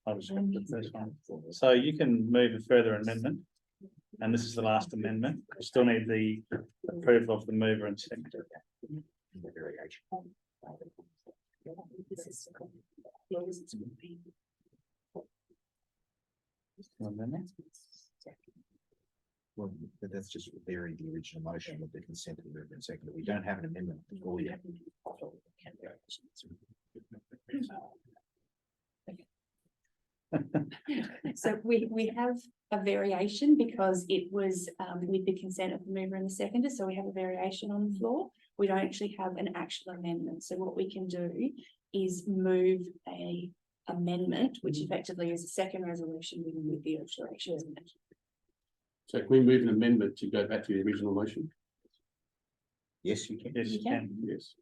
I'll just the first one. So you can move a further amendment And this is the last amendment. We still need the approval of the mover and seconder. Well, but that's just varying the original motion with the consent of the mover and seconder. We don't have an amendment before yet. So we have a variation because it was with the consent of the mover and the seconder, so we have a variation on the floor. We don't actually have an actual amendment, so what we can do is move a amendment, which effectively is a second resolution with the alterations. So can we move an amendment to go back to the original motion? Yes, you can. Yes, you can. Yes.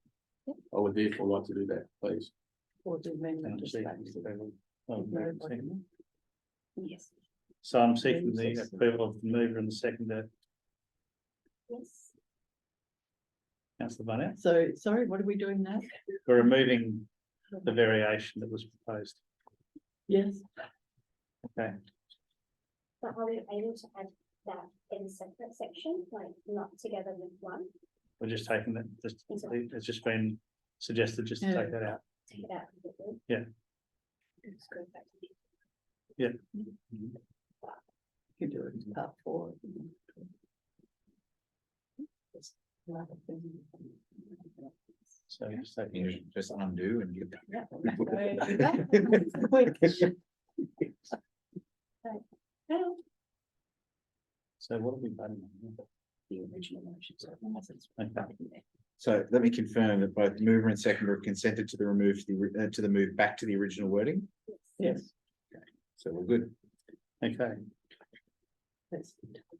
I would therefore like to do that, please. Or the amendment. just back to the- Yes. So I'm seeking the approval of the mover and the seconder. Yes. Councillor Barnett, So, sorry, what are we doing now? we're removing the variation that was proposed. Yes, Okay, But are we able to add that in a separate section, like not together with one, we're just taking that, it's just been suggested just to take that out. take it out completely? Yeah. It's good. Yeah. you can do it in part 4. So just taking You just undo and you. So what have we done? The original motion. Okay. So let me confirm that both mover and seconder have consented to the move back to the original wording. Yes. So we're good. Okay,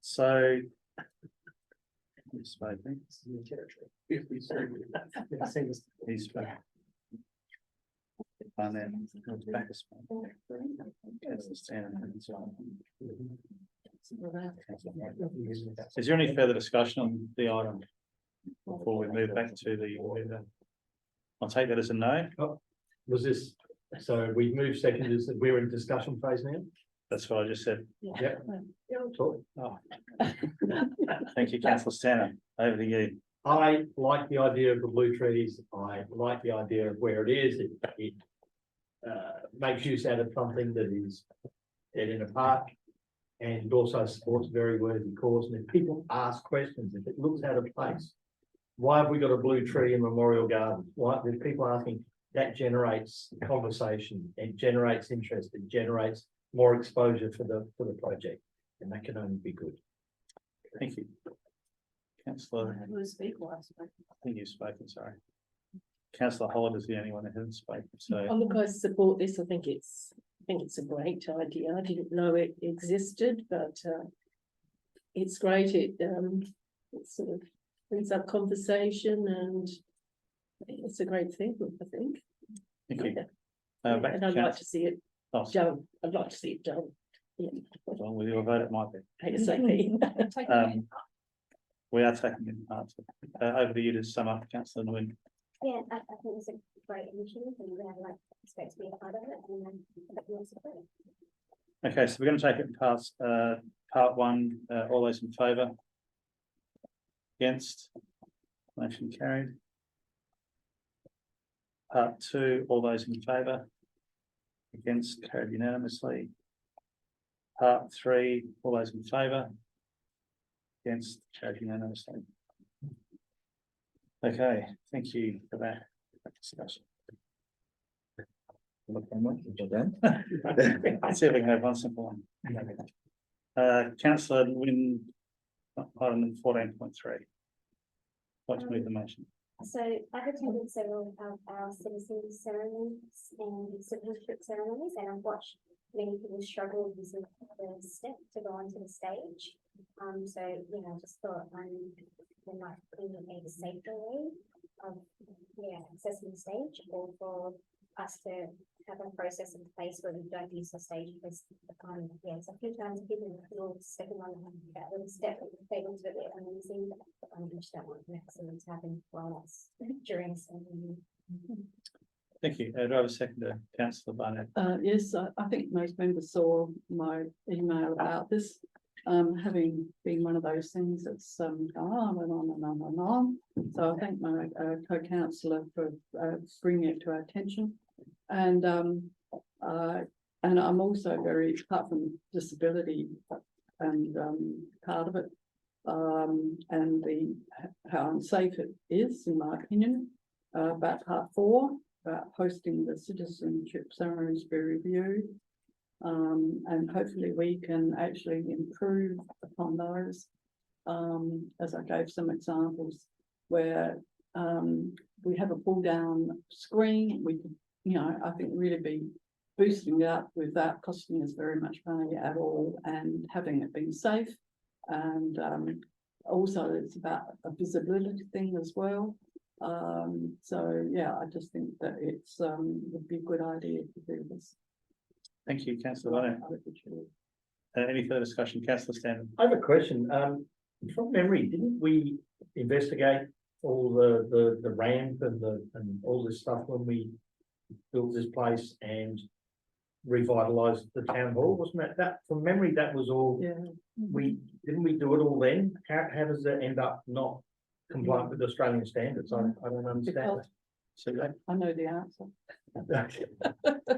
so. He's spoken. He's spoken. And then goes back a spot. Councillor Stanton and so on. Is there any further discussion on the item before we move back to the? I'll take that as a no. Was this, so we moved seconders, we're in discussion phase now? That's what I just said. Yeah. Talk. Oh. Thank you, councillor Stanton. Over to you. I like the idea of the blue trees. I like the idea of where it is. It makes use out of something that is dead in a park. And it also supports a very worthy cause. And if people ask questions, if it looks out of place, why have we got a blue tree in Memorial Garden? Why, there's people asking, that generates conversation, it generates interest, it generates more exposure for the project. And that can only be good. Thank you. Councillor, Who was speaking last week? I think you've spoken, sorry. Councillor Hollard is the only one that hasn't spoken, so. Look, I support this. I think it's a great idea. I didn't know it existed, but it's great. It sort of brings up conversation and it's a great thing, I think. Thank you. Yeah. Back And to I'd like to see it Oh, done. I'd like to see it done. Yeah. well, with your vote, it might be. ASAP. We are taking in parts. Over to you to sum up, councillor Nguyen. Yeah, I think it's a great initiative and we have like expect to be a part of it and then. Support it. Okay, so we're going to take it in parts. Part 1, all those in favour? Against? Motion carried. Part 2, all those in favour? Against, carried unanimously. Part 3, all those in favour? Against, carried unanimously. Okay, thank you for that discussion. Let's see if we can have one simple one. Councillor Nguyen, item 14.3. Like to move the motion. So I've attended several of our citizen ceremonies and citizenship ceremonies, and I've watched many people struggle using the step to go onto the stage. So, you know, I just thought there might be a safer way of, accessing the stage, or for us to have a process in place where we don't use the stage because so a few times people will step on that little step they looked a bit amazing, but I understand what accidents happen while that's during ceremony. Thank you. Do I have a seconder, councillor Barnett? Yes, I think most members saw my email about this. having been one of those things that's gone on and on and on and on. So I thank my co-councillor for bringing it to our attention. And I'm also very, apart from disability and part of it, and how unsafe it is, in my opinion, about part 4, about hosting the citizenship ceremonies be reviewed. And hopefully we can actually improve upon those. As I gave some examples where we have a pull down screen, we could, I think really be boosting it up without costing us very much money at all and having it being safe. And also it's about a visibility thing as well. So yeah, I just think that it's would be a good idea to do this. Thank you, councillor Lane. Any further discussion, councillor Stanton? I have a question. From memory, didn't we investigate all the ramp and all this stuff when we built this place and revitalized the town hall? Wasn't that from memory? That was all. Yeah. Didn't we do it all then? How does that end up not compliant with Australian standards? I don't understand. So I know the answer.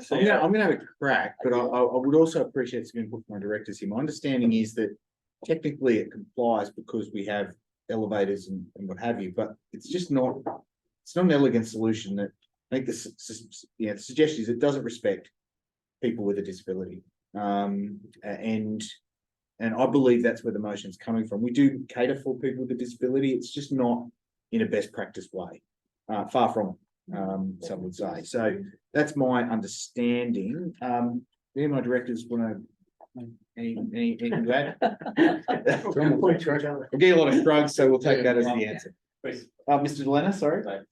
So yeah, I'm gonna have a crack, but I would also appreciate some input from my directors here. My understanding is that technically it complies because we have elevators and what have you, but it's just not, it's not an elegant solution. That I think the suggestion is it doesn't respect people with a disability. And I believe that's where the motion's coming from. We do cater for people with a disability. It's just not in a best practice way. Far from it, some would say. So that's my understanding. Any of my directors want to anything to add? We'll get a lot of shrugs, so we'll take that as the answer. Mr. Delena, sorry. I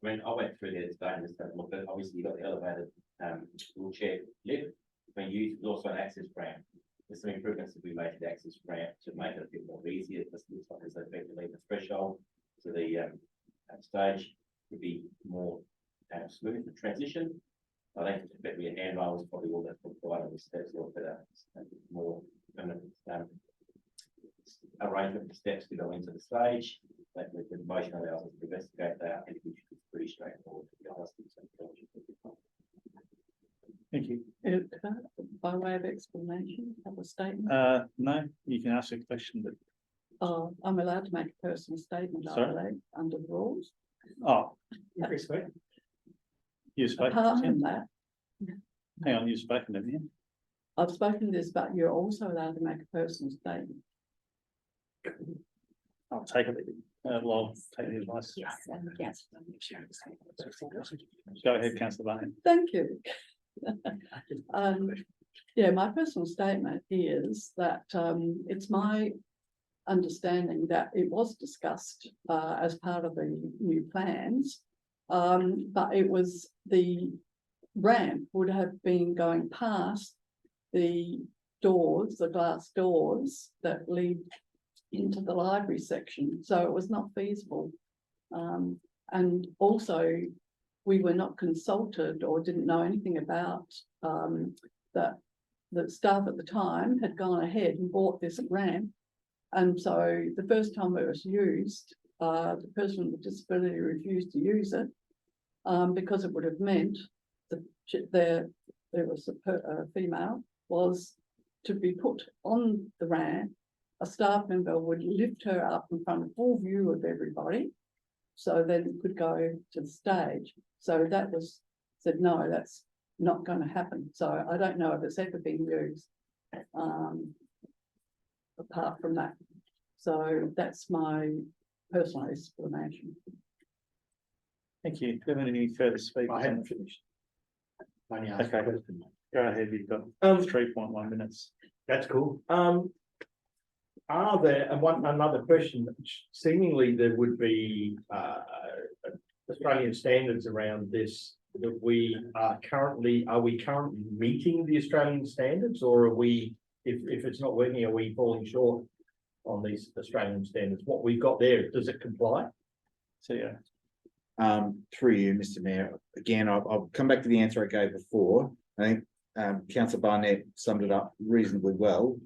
mean, I went through there today and just had a look at, obviously you've got the elevated wheelchair lift, being used, but also an access ramp. There's some improvements that we made to the access ramp to make it a bit more easier. This looks like there's effectively the threshold to the stage would be more smooth the transition. I think effectively a handrail is probably all that's required on the steps, or better, more arrangement of steps to go into the stage. That the motion allows us to investigate that. I think it's pretty straightforward, to be honest. Thank you. By way of explanation, have a statement. No, you can ask a question, but Oh, I'm allowed to make a personal statement, I Sorry? believe, under the rules. oh, Respect. you've spoken. Apart from that, Hang on, you've spoken, haven't you? I've spoken to this, but you're also allowed to make a personal statement. I'll take it. Well, take the advice. Yes, yes. Go ahead, councillor Barnett. Thank you. Yeah, my personal statement is that it's my understanding that it was discussed as part of the new plans, but it was the ramp would have been going past the doors, the glass doors that lead into the library section, so it was not feasible. And also, we were not consulted or didn't know anything about that the staff at the time had gone ahead and bought this ramp. And so the first time it was used, the person with disability refused to use it because it would have meant that there was a female was to be put on the ramp. A staff member would lift her up in front of full view of everybody, so then it could go to the stage. So that was said, no, that's not going to happen. So I don't know if it's ever been used apart from that. So that's my personal explanation. Thank you. Do you have any further speakers? I haven't finished. Okay, go ahead. You've got 3.1 minutes. That's cool. Are there, and another question, seemingly there would be Australian standards around this, that are we currently meeting the Australian standards, or are we, if it's not working, are we falling short on these Australian standards? What we've got there, does it comply? So yeah. Through you, Mr. Mayor, again, I'll come back to the answer I gave before. I think Councillor Barnett summed it up reasonably well.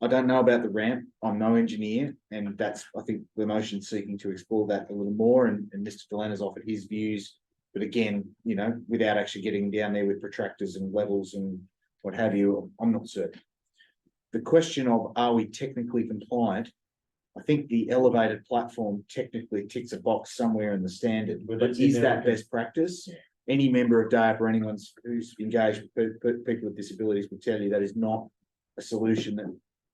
I don't know about the ramp. I'm no engineer, and that's, I think, the motion seeking to explore that a little more, and Mr. Delan has offered his views. But again, you know, without actually getting down there with protractors and levels and what have you, I'm not certain. The question of, are we technically compliant? I think the elevated platform technically ticks a box somewhere in the standard, But but it's in is there, that okay. best practice? Any member of DAP or anyone who's engaged with people with disabilities will tell you that is not a solution that,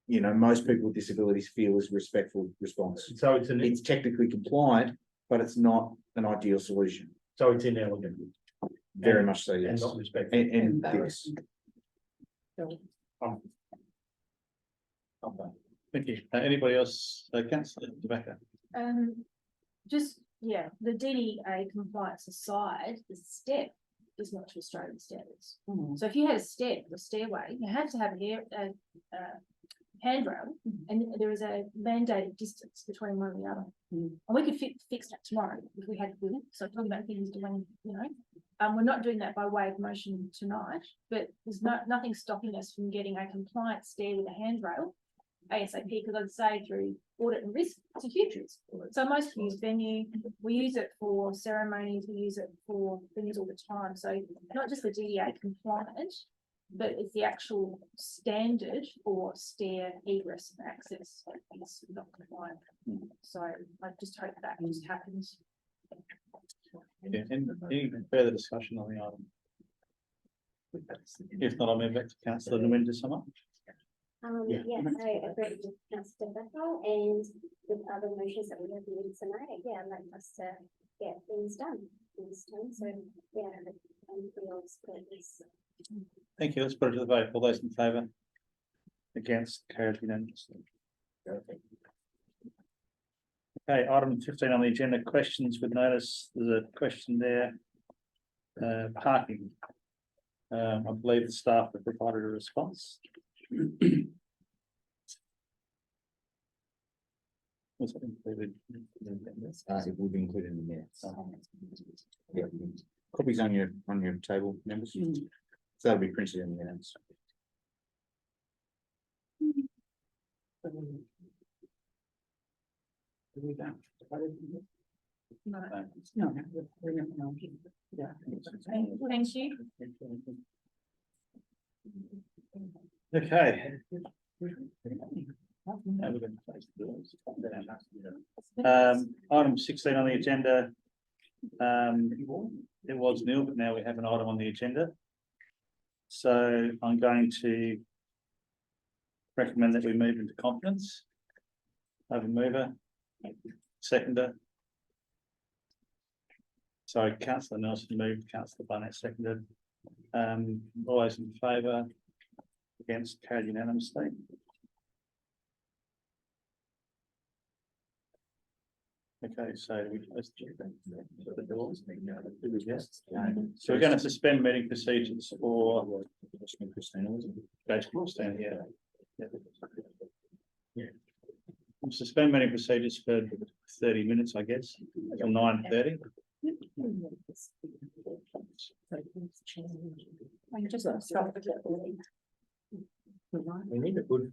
you know, most people with disabilities feel is a respectful response. So it's an, It's technically compliant, but it's not an ideal solution. so it's inelegant Very And- much so, and yes. not respectful. And this. Embarrassing. Okay, thank you. Anybody else? Councillor Rebecca? Just, yeah, the DDA compliance aside, the step is not to Australian standards. Mm. So if you had a step, a stairway, you had to have a handrail, and there was a mandated distance between one and the other. Mm. And we could fix that tomorrow if we had will. So talking about things doing, you know, we're not doing that by way of motion tonight, but there's nothing stopping us from getting a compliant stair with a handrail ASAP, because I'd say through audit and risk, it's a huge risk. So most use venue, we use it for ceremonies, we use it for things all the time. So not just the DDA compliant, but it's the actual standard for stair egress and access is not compliant. So I just hope that just happens. Yeah, and any further discussion on the item? If not, I'll move back to councillor Nguyen to sum up. Yes, I agree with Councillor Bethel and with other motions that we have made tonight. Yeah, I'd like us to get things done this time. So, yeah, we all support this. Thank you. Let's put it to the vote. All those in favour? Against, carried unanimously. Okay, item 15 on the agenda, questions with notice. There's a question there. Parking. I believe the staff have provided a response. Was it included? It will be included in the minutes. Yeah. Copies on your table, members. So that'll be printed in the minutes. No, no, yeah. Thank you. Okay. Now we're going to place the bills. Item 16 on the agenda. It was nil, but now we have an item on the agenda. So I'm going to recommend that we move into confidence. Have a mover, seconder. Sorry, councillor Nelson moved, councillor Barnett seconded. All those in favour? Against, carried unanimously. Okay, so we close the doors. So we're going to suspend meeting procedures for Christina, yeah. We'll suspend meeting procedures for 30 minutes, I guess, until 9:30. I just stop. We need a good.